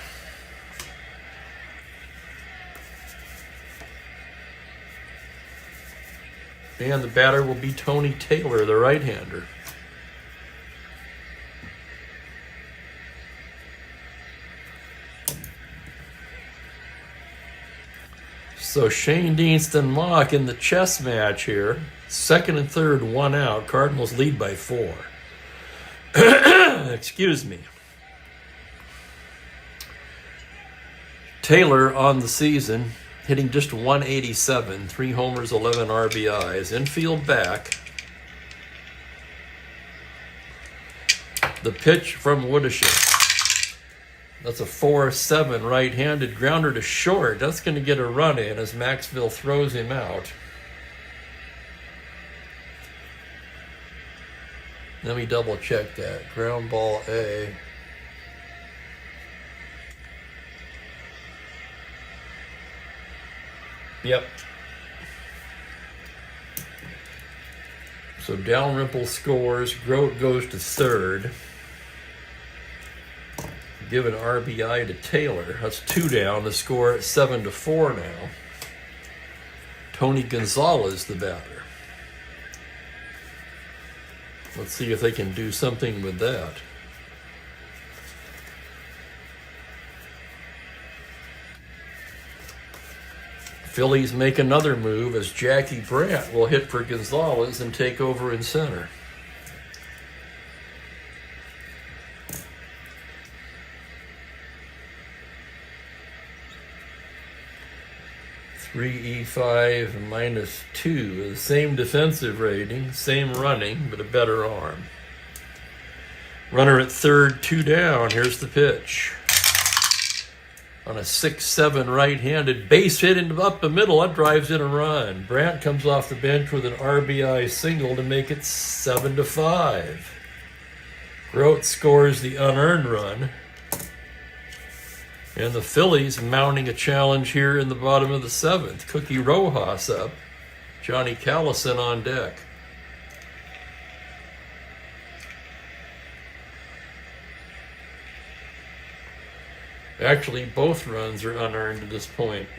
And the batter will be Tony Taylor, the right-hander. So Shane Dienst and Mock in the chess match here. Second and third, 1 out. Cardinals lead by 4. Excuse me. Taylor on the season, hitting just 187, 3 homers, 11 RBIs. Infield back. The pitch from Woodashik. That's a 4-7 right-handed grounder to short. That's going to get a run in as Maxville throws him out. Let me double check that. Ground ball A. Yep. So Dalrymple scores. Grote goes to third. Give an RBI to Taylor. That's 2 down. The score at 7-4 now. Tony Gonzalez, the batter. Let's see if they can do something with that. Phillies make another move as Jackie Brandt will hit for Gonzalez and take over in center. 3E5 -2, the same defensive rating, same running, but a better arm. Runner at third, 2 down. Here's the pitch. On a 6-7 right-handed base hit up the middle, that drives in a run. Brandt comes off the bench with an RBI single to make it 7-5. Grote scores the unearned run. And the Phillies mounting a challenge here in the bottom of the 7th. Cookie Rojas up. Johnny Callison on deck. Actually, both runs are unearned at this point.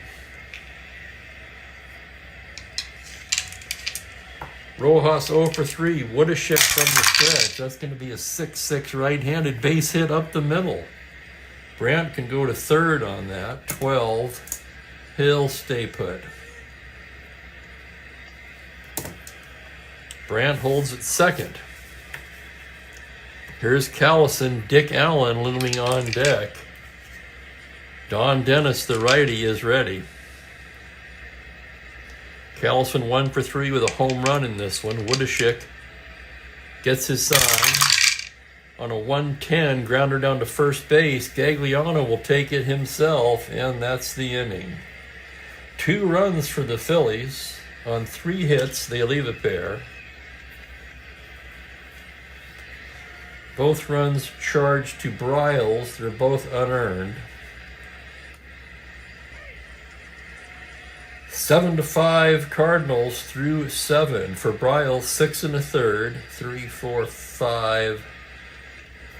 Rojas 0 for 3. Woodashik from the stretch. That's going to be a 6-6 right-handed base hit up the middle. Brandt can go to third on that. 12. He'll stay put. Brandt holds at second. Here's Callison. Dick Allen looming on deck. Don Dennis, the righty, is ready. Callison 1 for 3 with a home run in this one. Woodashik gets his sign. On a 110 grounder down to first base, Gagliano will take it himself, and that's the inning. 2 runs for the Phillies. On 3 hits, they leave a pair. Both runs charged to Bryles. They're both unearned. 7-5 Cardinals through 7. For Bryles, 6 1/3. 3, 4, 5,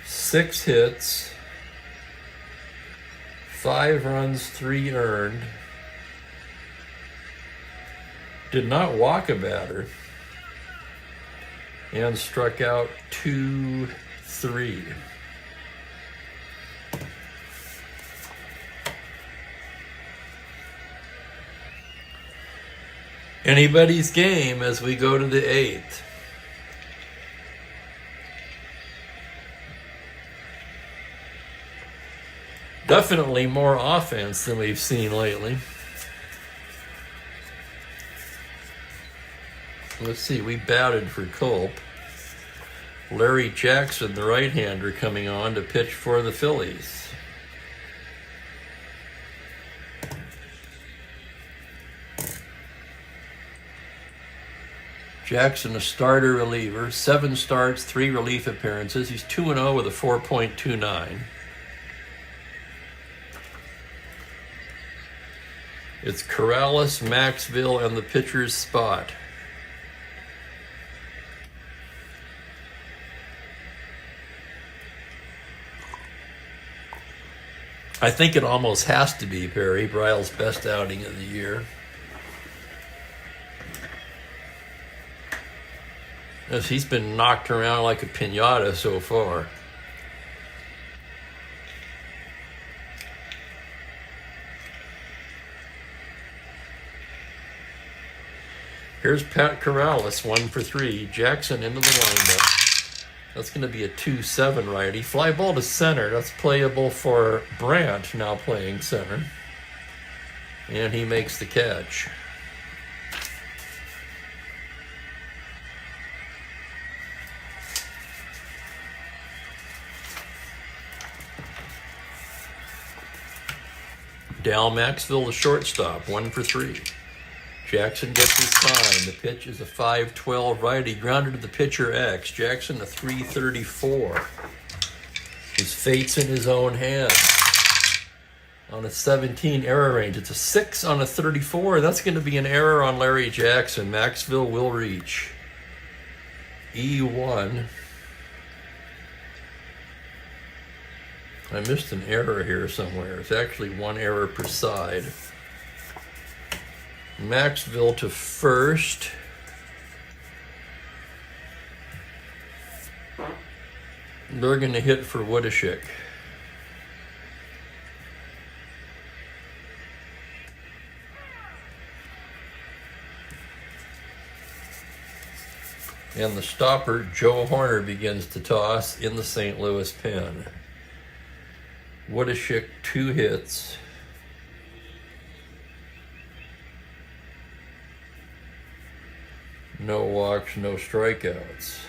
6 hits. 5 runs, 3 earned. Did not walk a batter. And struck out 2, 3. Anybody's game as we go to the 8th. Definitely more offense than we've seen lately. Let's see, we batted for Culp. Larry Jackson, the right-hander, coming on to pitch for the Phillies. Jackson, a starter reliever, 7 starts, 3 relief appearances. He's 2-0 with a 4.29. It's Corrales, Maxville, and the pitcher's spot. I think it almost has to be Perry Bryles' best outing of the year, as he's been knocked around like a piñata so far. Here's Pat Corrales, 1 for 3. Jackson into the windup. That's going to be a 2-7 righty. Fly ball to center. That's playable for Brandt, now playing center. And he makes the catch. Dal Maxville, the shortstop, 1 for 3. Jackson gets his sign. The pitch is a 5-12 righty, grounded to the pitcher X. Jackson, a 334. His fate's in his own hands. On a 17 error range, it's a 6 on a 34. That's going to be an error on Larry Jackson. Maxville will reach E1. I missed an error here somewhere. It's actually 1 error per side. Maxville to first. They're going to hit for Woodashik. And the stopper, Joe Horner, begins to toss in the St. Louis pen. Woodashik, 2 hits. No walks, no strikeouts.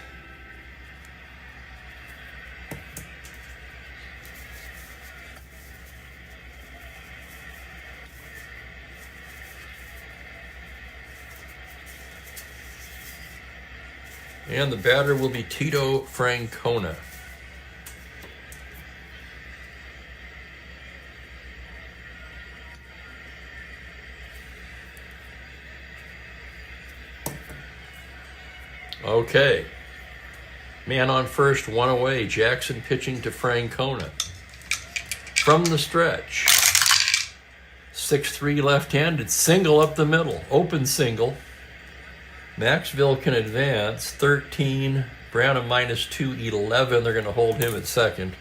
And the batter will be Tito Francona. Okay. Man on first, 1 away. Jackson pitching to Francona. From the stretch. 6-3 left-handed. Single up the middle. Open single. Maxville can advance. 13. Brown a -2, 11. They're going to hold him at second.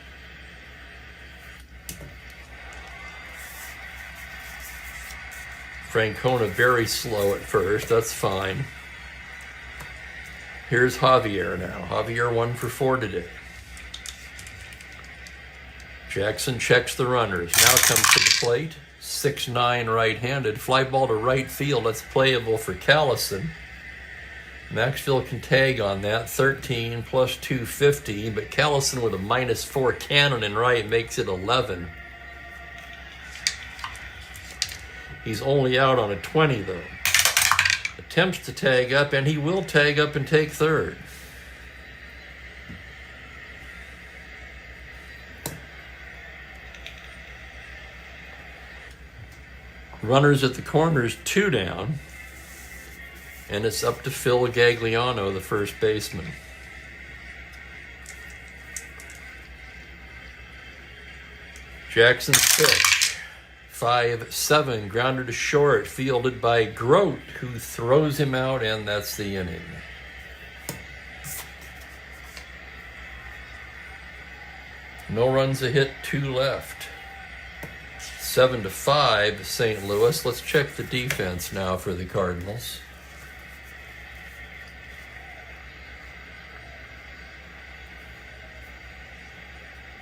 Francona very slow at first. That's fine. Here's Javier now. Javier 1 for 4 today. Jackson checks the runners. Now comes to the plate. 6'9" right-handed. Fly ball to right field. That's playable for Callison. Maxville can tag on that, 13 plus 250, but Callison with a -4 cannon in right makes it 11. He's only out on a 20 though. Attempts to tag up, and he will tag up and take third. Runners at the corners, 2 down. And it's up to Phil Gagliano, the first baseman. Jackson's pitch. 5-7, grounder to short, fielded by Grote, who throws him out, and that's the inning. No runs a hit, 2 left. 7-5, St. Louis. Let's check the defense now for the Cardinals.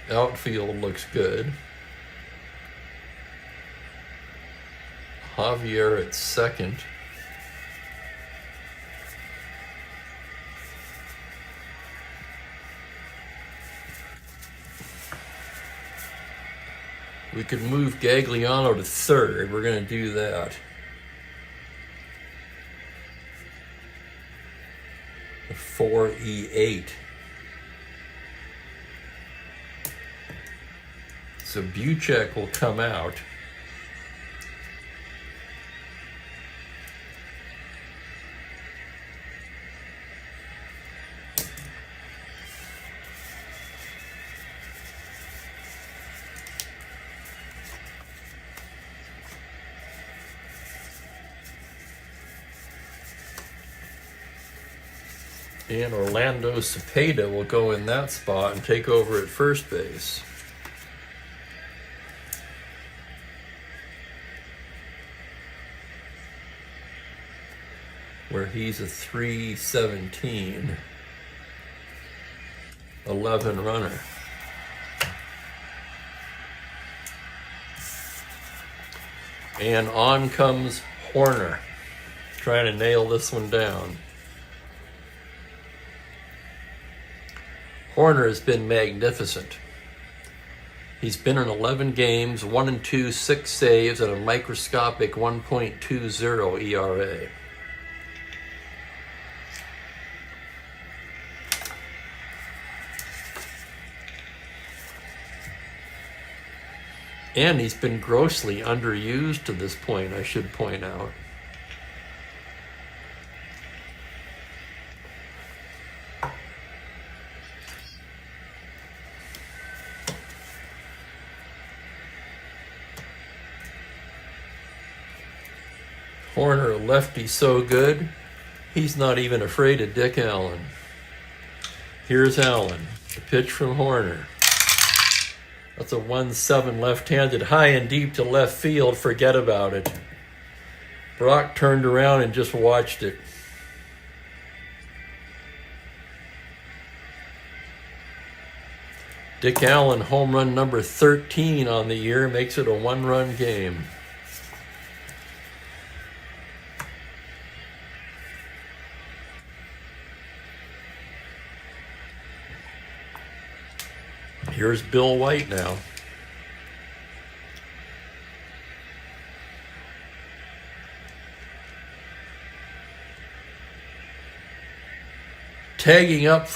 Outfield looks good. Javier at second. We could move Gagliano to third. We're going to do that. The 4E8. So Buchek will come out. And Orlando Cepeda will go in that spot and take over at first base. Where he's a 317, 11 runner. And on comes Horner, trying to nail this one down. Horner has been magnificent. He's been in 11 games, 1-2, 6 saves, and a microscopic 1.20 ERA. And he's been grossly underused to this point, I should point out. Horner, a lefty so good, he's not even afraid of Dick Allen. Here's Allen, the pitch from Horner. That's a 1-7 left-handed, high and deep to left field. Forget about it. Brock turned around and just watched it. Dick Allen, home run number 13 on the year, makes it a 1-run game. Here's Bill White now. Tagging up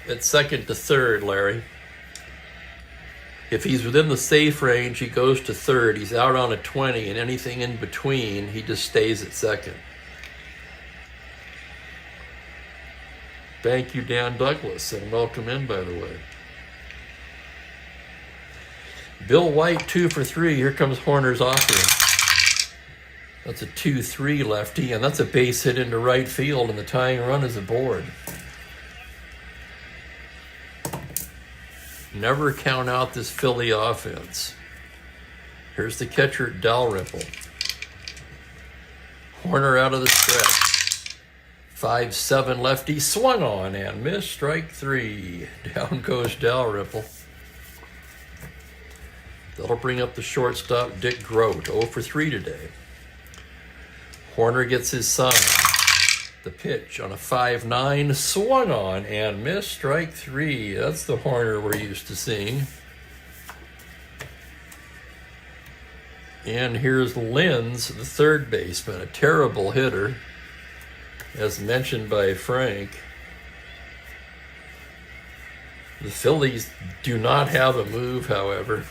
at second to third, Larry. If he's within the safe range, he goes to third. He's out on a 20, and anything in between, he just stays at second. Thank you, Dan Douglas, and welcome in, by the way. Bill White, 2 for 3. Here comes Horner's offering. That's a 2-3 lefty, and that's a base hit into right field, and the tying run is aboard. Never count out this Philly offense. Here's the catcher, Dalrymple. Horner out of the stretch. 5-7 lefty, swung on and missed. Strike 3. Down goes Dalrymple. That'll bring up the shortstop, Dick Grote, 0 for 3 today. Horner gets his sign. The pitch on a 5-9, swung on and missed, strike 3. That's the Horner we're used to seeing. And here's Linz, the third baseman, a terrible hitter, as mentioned by Frank. The Phillies do not have a move, however.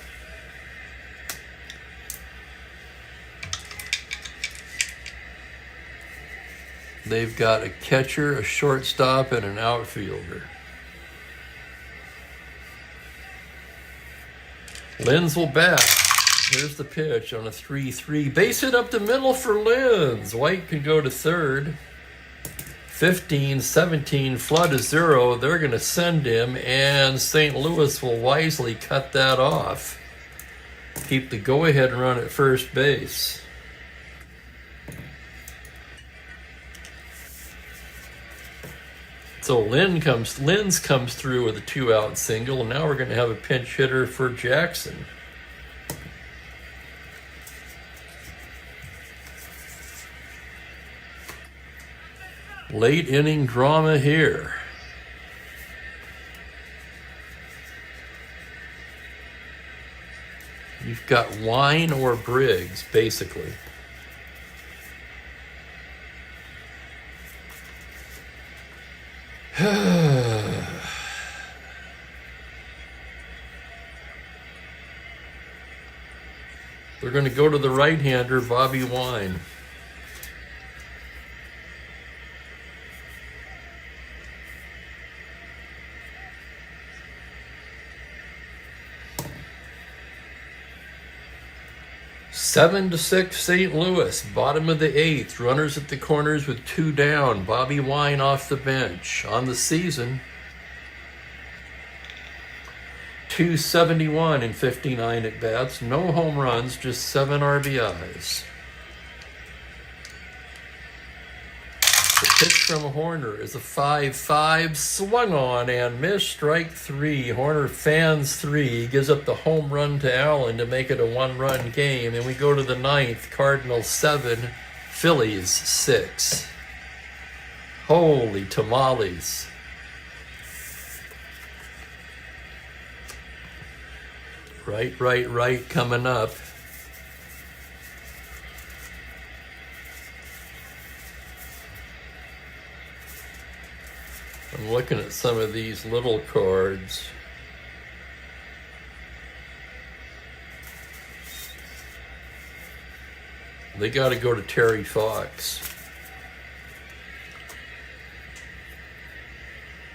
They've got a catcher, a shortstop, and an outfielder. Linz will bat. Here's the pitch on a 3-3. Base hit up the middle for Linz. White can go to third. 15-17, flood to 0. They're going to send him, and St. Louis will wisely cut that off. Keep the go-ahead run at first base. So Linz comes through with a 2-out single, and now we're going to have a pinch hitter for Jackson. Late inning drama here. You've got Wine or Briggs, basically. They're going to go to the right-hander, Bobby Wine. Seven to 6, St. Louis, bottom of the 8th. Runners at the corners with 2 down. Bobby Wine off the bench. On the season, .271 in 59 at-bats. No home runs, just 7 RBIs. The pitch from Horner is a 5-5, swung on and missed, strike 3. Horner fans 3, gives up the home run to Allen to make it a 1-run game, and we go to the 9th. Cardinals 7, Phillies 6. Holy tamales. Right coming up. I'm looking at some of these little cards. They got to go to Terry Fox.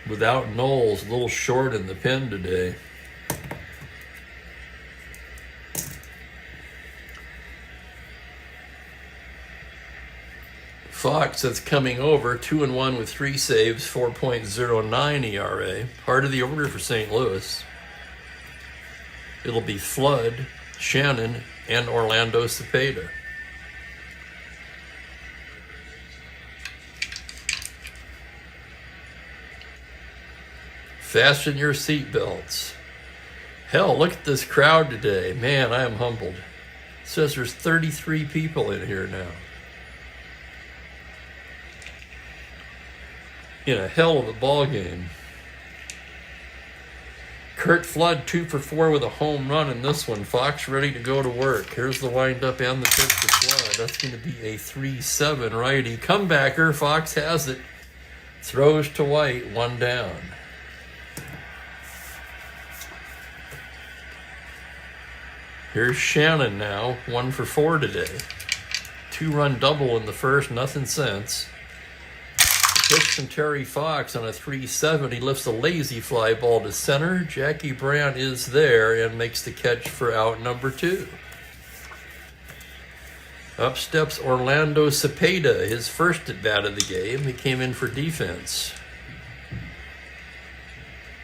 Without Knowles, a little short in the pen today. Fox, that's coming over, 2-1 with 3 saves, 4.09 ERA. Heart of the order for St. Louis. It'll be Flood, Shannon, and Orlando Cepeda. Fasten your seatbelts. Hell, look at this crowd today. Man, I am humbled. It says there's 33 people in here now. In a hell of a ball game. Kurt Flood 2 for 4 with a home run in this one. Fox ready to go to work. Here's the windup and the pitch to Flood. That's going to be a 3-7 righty. Comebacker. Fox has it. Throws to White. 1 down. Here's Shannon now. 1 for 4 today. 2-run double in the first. Nothing since. Pitch from Terry Fox on a 3-7. He lifts a lazy fly ball to center. Jackie Brandt is there and makes the catch for out number 2. Up steps Orlando Cepeda, his first at bat of the game. He came in for defense.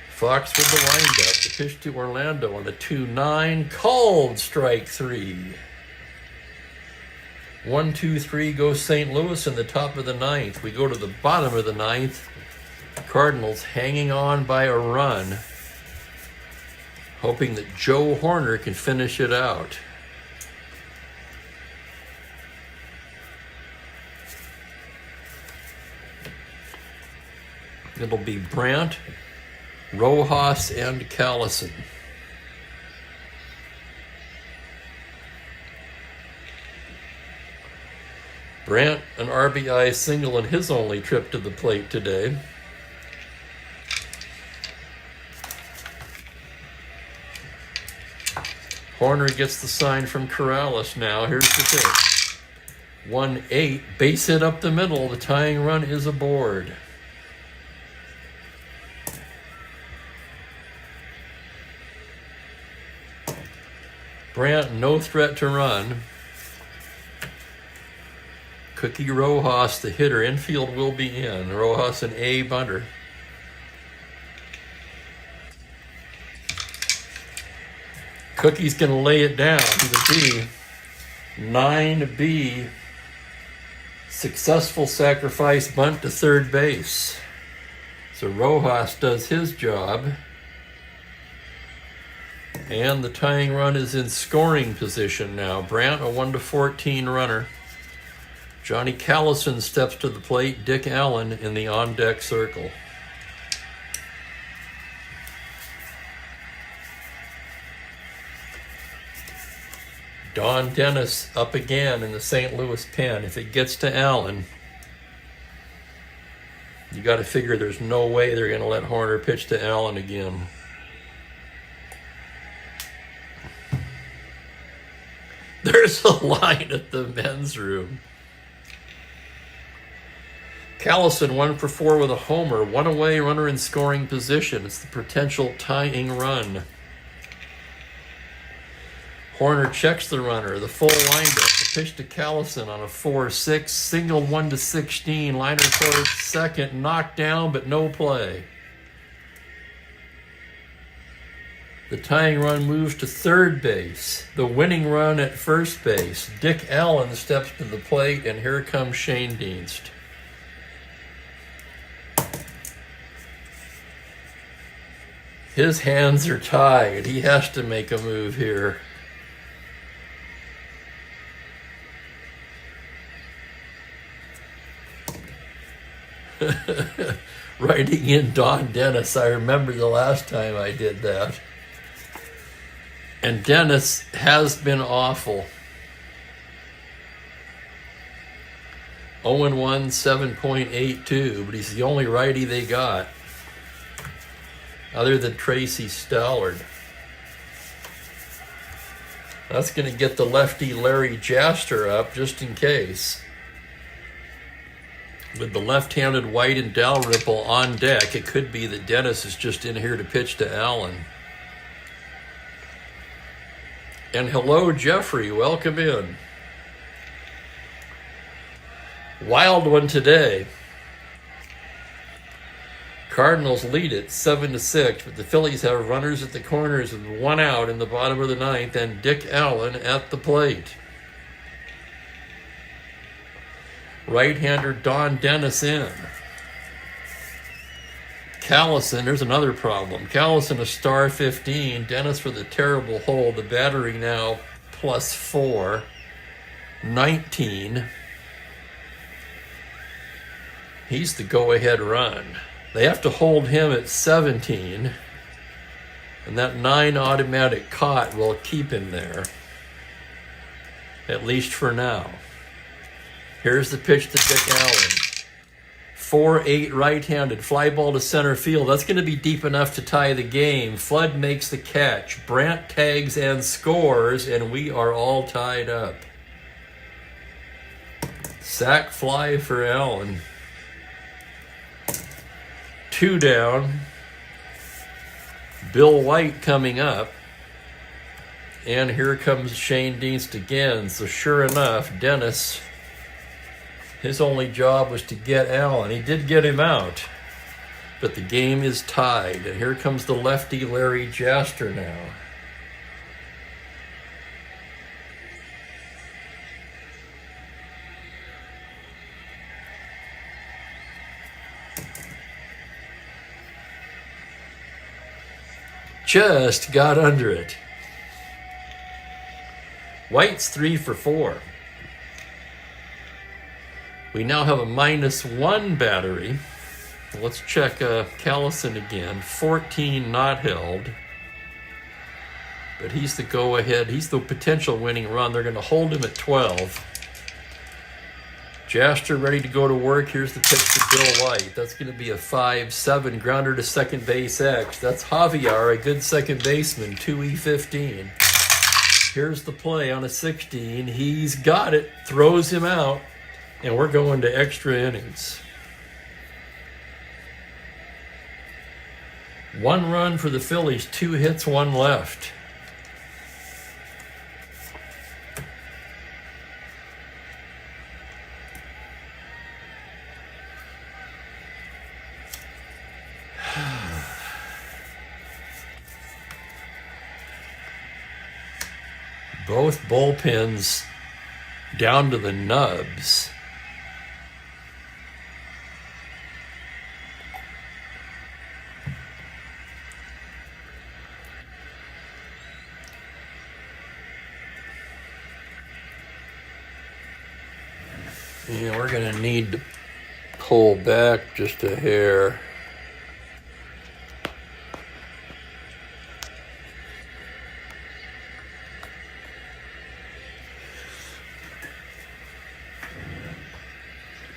Fox with the windup. The pitch to Orlando on a 2-9. Called, strike 3. 1-2-3 goes St. Louis in the top of the 9th. We go to the bottom of the 9th. Cardinals hanging on by a run, hoping that Joe Horner can finish it out. It'll be Brandt, Rojas, and Callison. Brandt, an RBI single in his only trip to the plate today. Horner gets the sign from Corrales now. Here's the pitch. 1-8, base hit up the middle. The tying run is aboard. Brandt, no threat to run. Cookie Rojas, the hitter. Infield will be in. Rojas, an A bunter. Cookie's going to lay it down to the B. 9B. Successful sacrifice bunt to third base. So Rojas does his job. And the tying run is in scoring position now. Brandt, a 1-14 runner. Johnny Callison steps to the plate. Dick Allen in the on-deck circle. Don Dennis up again in the St. Louis pen. If it gets to Allen, you got to figure there's no way they're going to let Horner pitch to Allen again. There's a line at the men's room. Callison 1-for-4 with a homer. One away, runner in scoring position. It's the potential tying run. Horner checks the runner. The full windup. The pitch to Callison on a 4-6. Single 1-16. Liner towards second. Knocked down, but no play. The tying run moves to third base. The winning run at first base. Dick Allen steps to the plate, and here comes Shane Dienst. His hands are tied. He has to make a move here. Writing in Don Dennis. I remember the last time I did that. And Dennis has been awful. 0-1, 7.82, but he's the only righty they got, other than Tracy Stallard. That's going to get the lefty Larry Jaster up just in case. With the left-handed White and Dalrymple on deck, it could be that Dennis is just in here to pitch to Allen. And hello, Jeffrey. Welcome in. Wild one today. Cardinals lead it 7-6, but the Phillies have runners at the corners with one out in the bottom of the ninth, and Dick Allen at the plate. Right-hander Don Dennis in. Callison, there's another problem. Callison a star 15. Dennis with a terrible hold. The battery now +4. 19. He's the go-ahead run. They have to hold him at 17. And that 9 automatic caught will keep him there. At least for now. Here's the pitch to Dick Allen. 4-8 right-handed, fly ball to center field. That's going to be deep enough to tie the game. Flood makes the catch. Brandt tags and scores, and we are all tied up. Sack fly for Allen. 2 down. Bill White coming up. And here comes Shane Dienst again. So sure enough, Dennis, his only job was to get Allen. He did get him out. But the game is tied. And here comes the lefty Larry Jaster now. Just got under it. White's 3 for 4. We now have a -1 battery. Let's check Callison again. 14 not held. But he's the go-ahead. He's the potential winning run. They're going to hold him at 12. Jaster ready to go to work. Here's the pitch to Bill White. That's going to be a 5-7 grounder to second base X. That's Javier, a good second baseman, 2E15. Here's the play on a 16. He's got it, throws him out, and we're going to extra innings. 1 run for the Phillies, 2 hits, 1 left. Both bullpens down to the nubs. Yeah, we're going to need to pull back just a hair.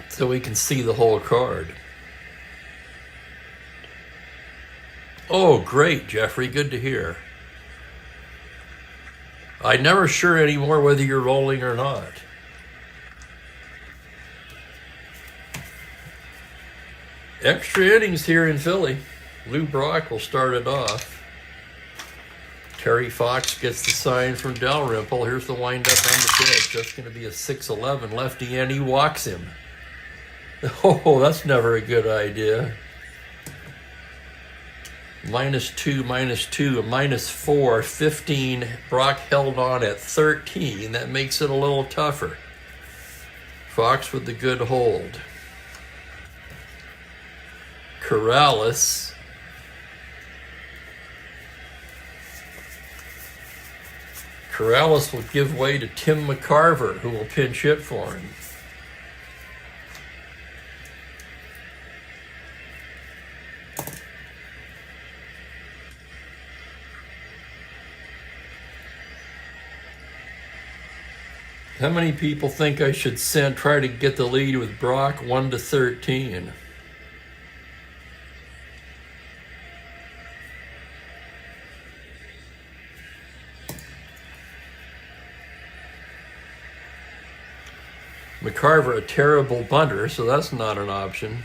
So we can see the whole card. Oh, great, Jeffrey. Good to hear. I'm never sure anymore whether you're rolling or not. Extra innings here in Philly. Lou Brock will start it off. Terry Fox gets the sign from Dalrymple. Here's the windup on the pitch. That's going to be a 6-11 lefty, and he walks him. Oh, that's never a good idea. -2, -2, a -4, 15. Brock held on at 13. That makes it a little tougher. Fox with the good hold. Corrales. Corrales will give way to Tim McCarver, who will pinch hit for him. How many people think I should try to get the lead with Brock 1-13? McCarver, a terrible bunter, so that's not an option.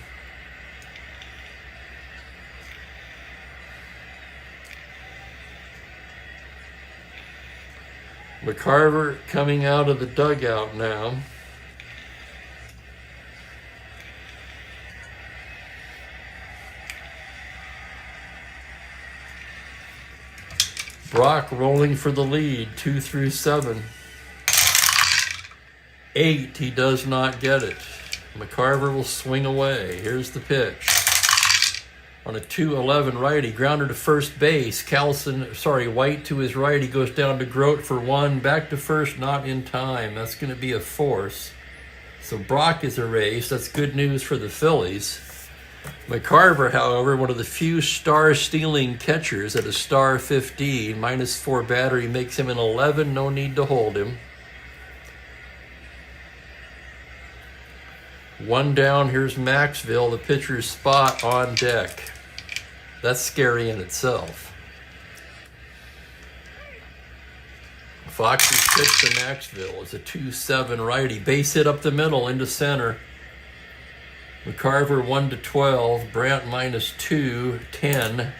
McCarver coming out of the dugout now. Brock rolling for the lead, 2 through 7. 8, he does not get it. McCarver will swing away. Here's the pitch. On a 2-11 righty, grounder to first base. White to his right. He goes down to Grote for 1. Back to first, not in time. That's going to be a force. So Brock is erased. That's good news for the Phillies. McCarver, however, one of the few star-stealing catchers at a star 15. -4 battery makes him an 11. No need to hold him. 1 down. Here's Maxville, the pitcher's spot on deck. That's scary in itself. Fox's pitch to Maxville is a 2-7 righty. Base hit up the middle into center. McCarver 1-12. Brandt -2, 10.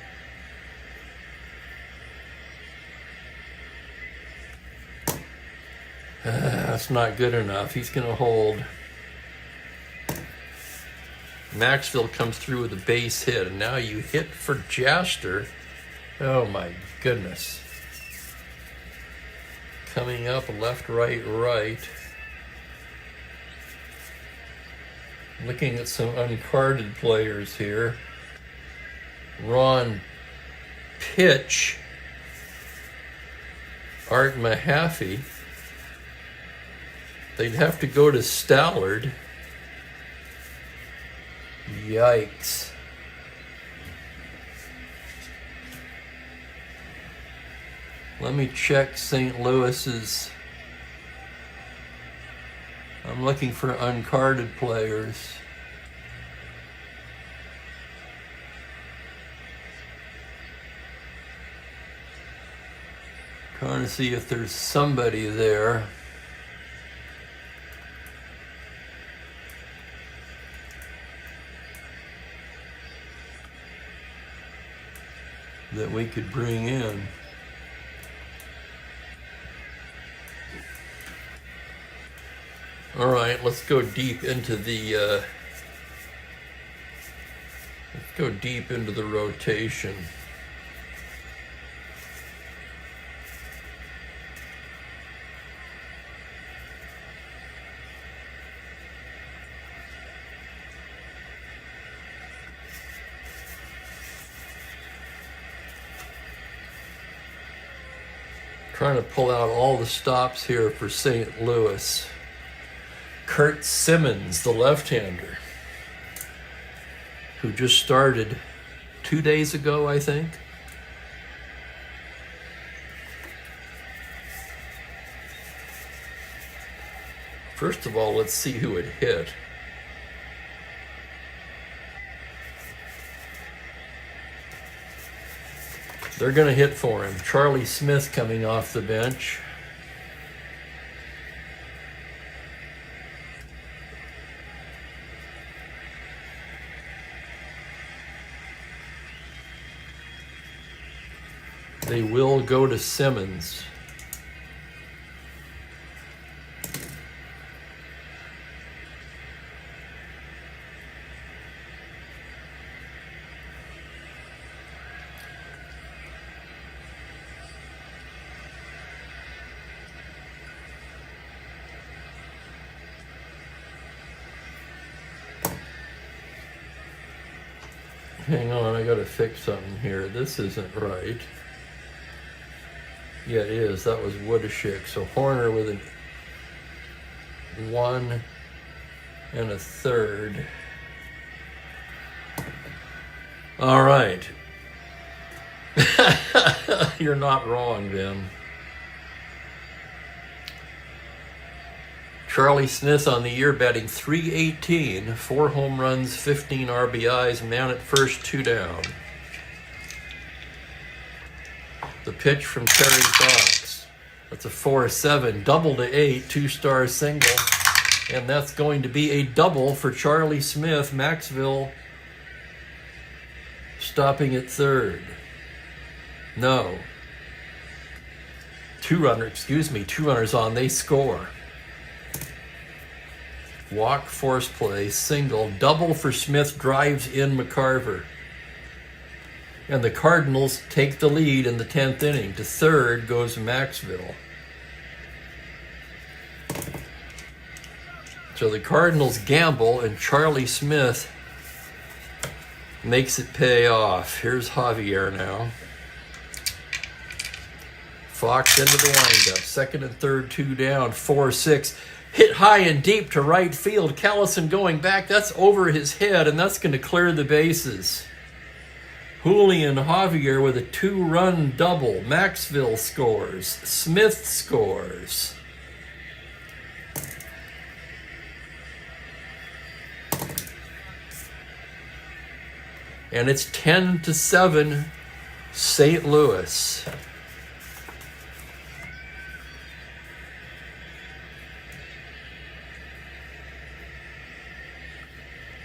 That's not good enough. He's going to hold. Maxville comes through with a base hit, and now you hit for Jaster. Oh my goodness. Coming up left, right, right. Looking at some uncarded players here. Ron Pitch. Art Mahaffey. They'd have to go to Stallard. Yikes. Let me check St. Louis's. I'm looking for uncarded players. Trying to see if there's somebody there. That we could bring in. All right, let's go deep into the rotation. Trying to pull out all the stops here for St. Louis. Kurt Simmons, the left-hander, who just started 2 days ago, I think. First of all, let's see who it hit. They're going to hit for him. Charlie Smith coming off the bench. They will go to Simmons. Hang on, I gotta fix something here. This isn't right. Yeah, it is. That was Woodishick. So Horner with a 1 1/3. All right. You're not wrong, Ben. Charlie Smith on the year batting .318, 4 home runs, 15 RBIs, man at first, 2 down. The pitch from Terry Fox. That's a 4-7, double to 8, 2-star single. And that's going to be a double for Charlie Smith. Maxville stopping at third. No. 2 runners on, they score. Walk, force play, single, double for Smith, drives in McCarver. And the Cardinals take the lead in the 10th inning. To third goes Maxville. So the Cardinals gamble, and Charlie Smith makes it pay off. Here's Javier now. Fox into the windup. Second and third, 2 down, 4-6. Hit high and deep to right field. Callison going back. That's over his head, and that's going to clear the bases. Julian Javier with a 2-run double. Maxville scores. Smith scores. And it's 10-7, St. Louis.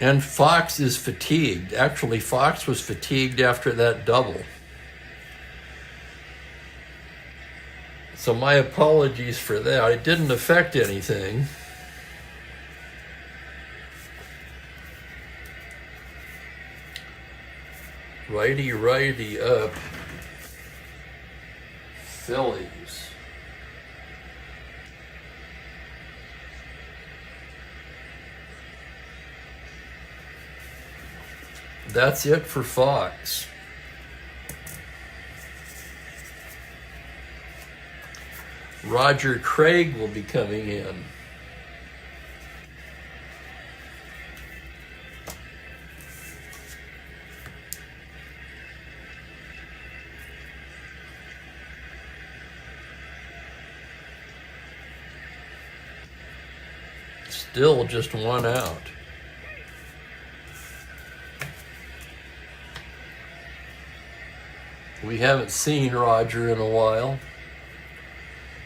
And Fox is fatigued. Actually, Fox was fatigued after that double. So my apologies for that. It didn't affect anything. Righty up. Phillies. That's it for Fox. Roger Craig will be coming in. Still just one out. We haven't seen Roger in a while.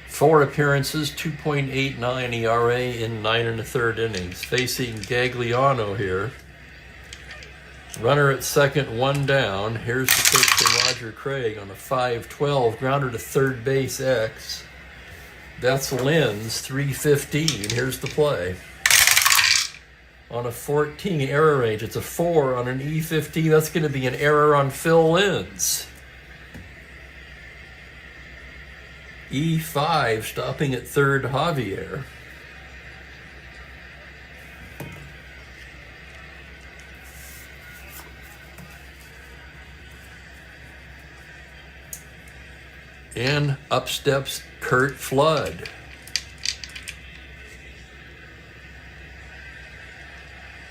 4 appearances, 2.89 ERA in 9 1/3 innings. Facing Gagliano here. Runner at second, 1 down. Here's the pitch to Roger Craig on a 5-12, grounder to third base X. That's Lynn's 315. Here's the play. On a 14 error range, it's a 4 on an E15. That's going to be an error on Phil Lynn's. E5, stopping at third, Javier. And up steps Kurt Flood.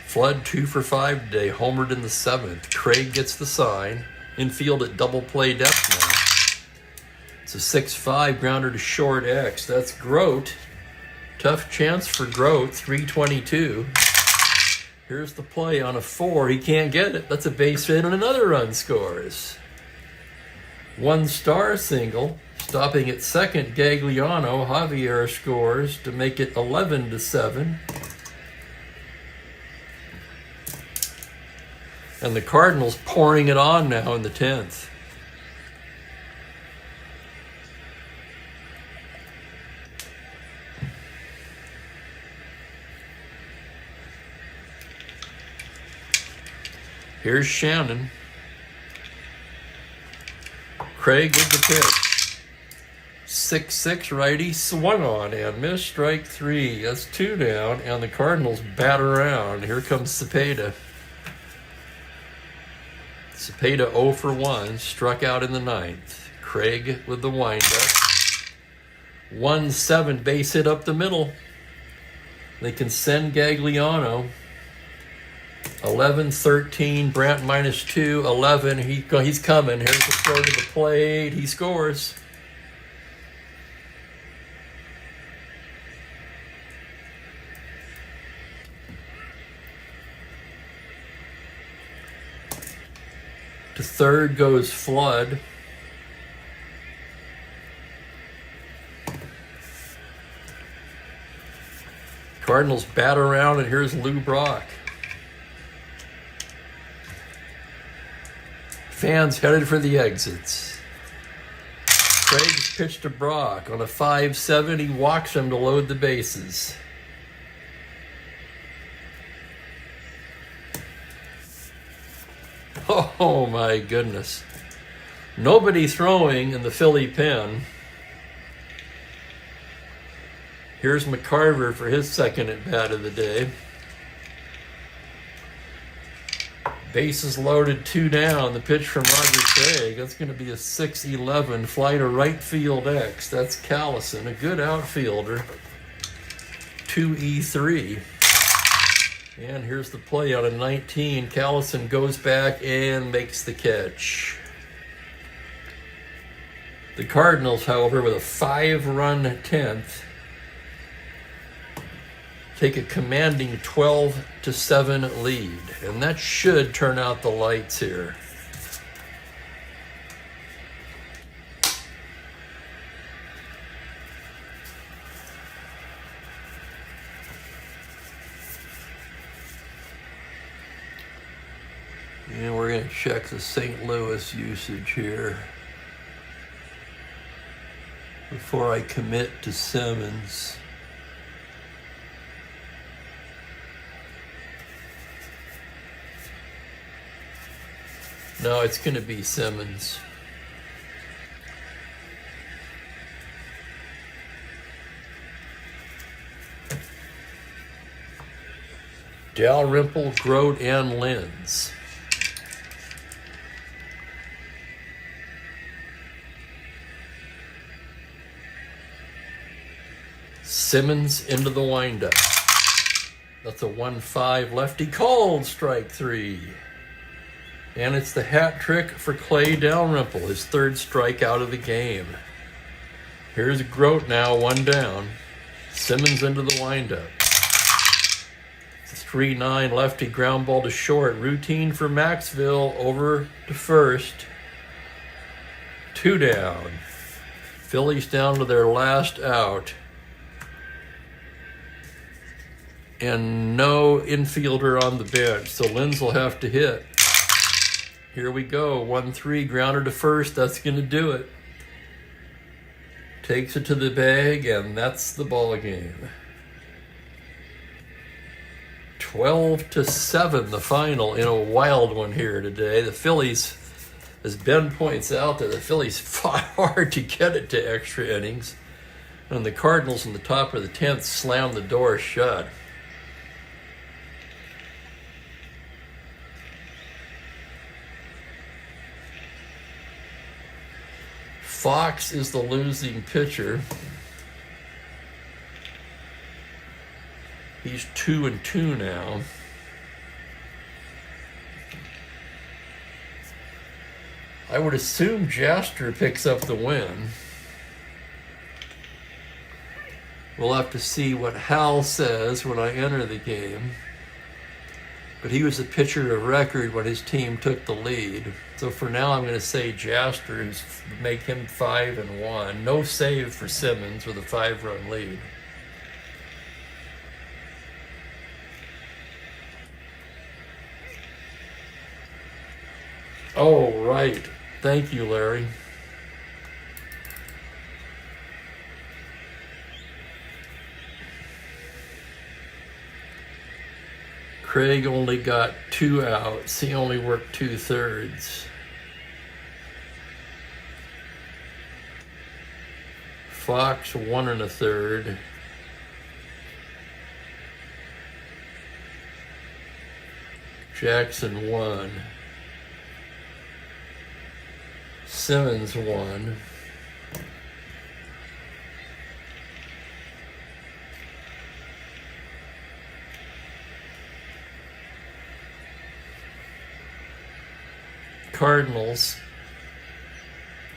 Flood 2 for 5 today, homered in the 7th. Craig gets the sign. Infield at double play depth now. It's a 6-5 grounder to short X. That's Grote. Tough chance for Grote, 322. Here's the play on a 4. He can't get it. That's a base hit and another run scores. 1 star single. Stopping at second, Gagliano. Javier scores to make it 11-7. And the Cardinals pouring it on now in the 10th. Here's Shannon. Craig with the pitch. 6-6 righty, swung on and missed, strike 3. That's 2 down, and the Cardinals bat around. Here comes Cepeda. Cepeda 0 for 1, struck out in the 9th. Craig with the windup. 1-7, base hit up the middle. They can send Gagliano. 11-13, Brandt -2, 11. He's coming. Here's the throw to the plate. He scores. To third goes Flood. Cardinals bat around, and here's Lou Brock. Fans headed for the exits. Craig's pitch to Brock on a 5-7. He walks him to load the bases. Oh my goodness. Nobody throwing in the Philly pen. Here's McCarver for his second at bat of the day. Bases loaded, 2 down. The pitch from Roger Craig. That's going to be a 6-11 fly to right field X. That's Callison, a good outfielder. 2-E3. And here's the play on a 19. Callison goes back and makes the catch. The Cardinals, however, with a 5-run 10th, take a commanding 12-7 lead. And that should turn out the lights here. And we're going to check the St. Louis usage here before I commit to Simmons. No, it's going to be Simmons. Dalrymple, Grote, and Lenz. Simmons into the windup. That's a 1-5 lefty called, strike 3. And it's the hat trick for Clay Dalrymple, his 3rd strikeout of the game. Here's Grote now, 1 down. Simmons into the windup. 3-9 lefty ground ball to short. Routine for Maxville, over to first. 2 down. Phillies down to their last out. And no infielder on the bench, so Linz will have to hit. Here we go, 1-3, grounder to first, that's going to do it. Takes it to the bag, and that's the ball game. 12-7, the final, in a wild one here today. The Phillies, as Ben points out, that the Phillies fought hard to get it to extra innings, and the Cardinals in the top of the 10th slammed the door shut. Fox is the losing pitcher. He's 2-2 now. I would assume Jaster picks up the win. We'll have to see what Hal says when I enter the game. But he was a pitcher of record when his team took the lead. So for now, I'm going to say Jaster, make him 5-1. No save for Simmons with a 5-run lead. Oh, right. Thank you, Larry. Craig only got 2 outs. He only worked 2/3. Fox 1 1/3. Jackson 1. Simmons 1. Cardinals.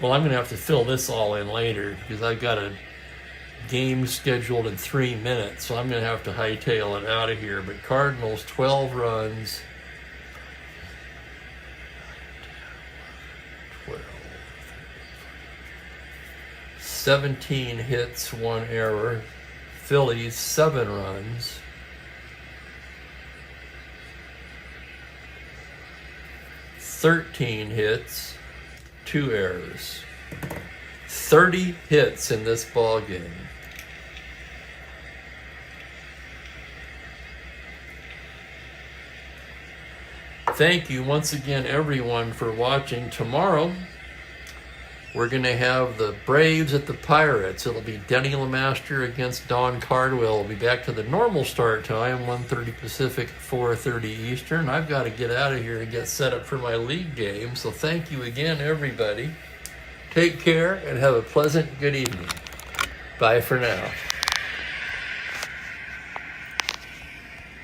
Well, I'm going to have to fill this all in later because I've got a game scheduled in 3 minutes, so I'm going to have to hightail it out of here. But Cardinals, 12 runs. 12. 17 hits, 1 error. Phillies, 7 runs. 13 hits, 2 errors. 30 hits in this ball game. Thank you once again, everyone, for watching. Tomorrow, we're going to have the Braves at the Pirates. It'll be Denny LeMaster against Don Cardwell. We'll be back to the normal start time, 1:30 Pacific, 4:30 Eastern. I've got to get out of here and get set up for my league game. So thank you again, everybody. Take care and have a pleasant good evening. Bye for now.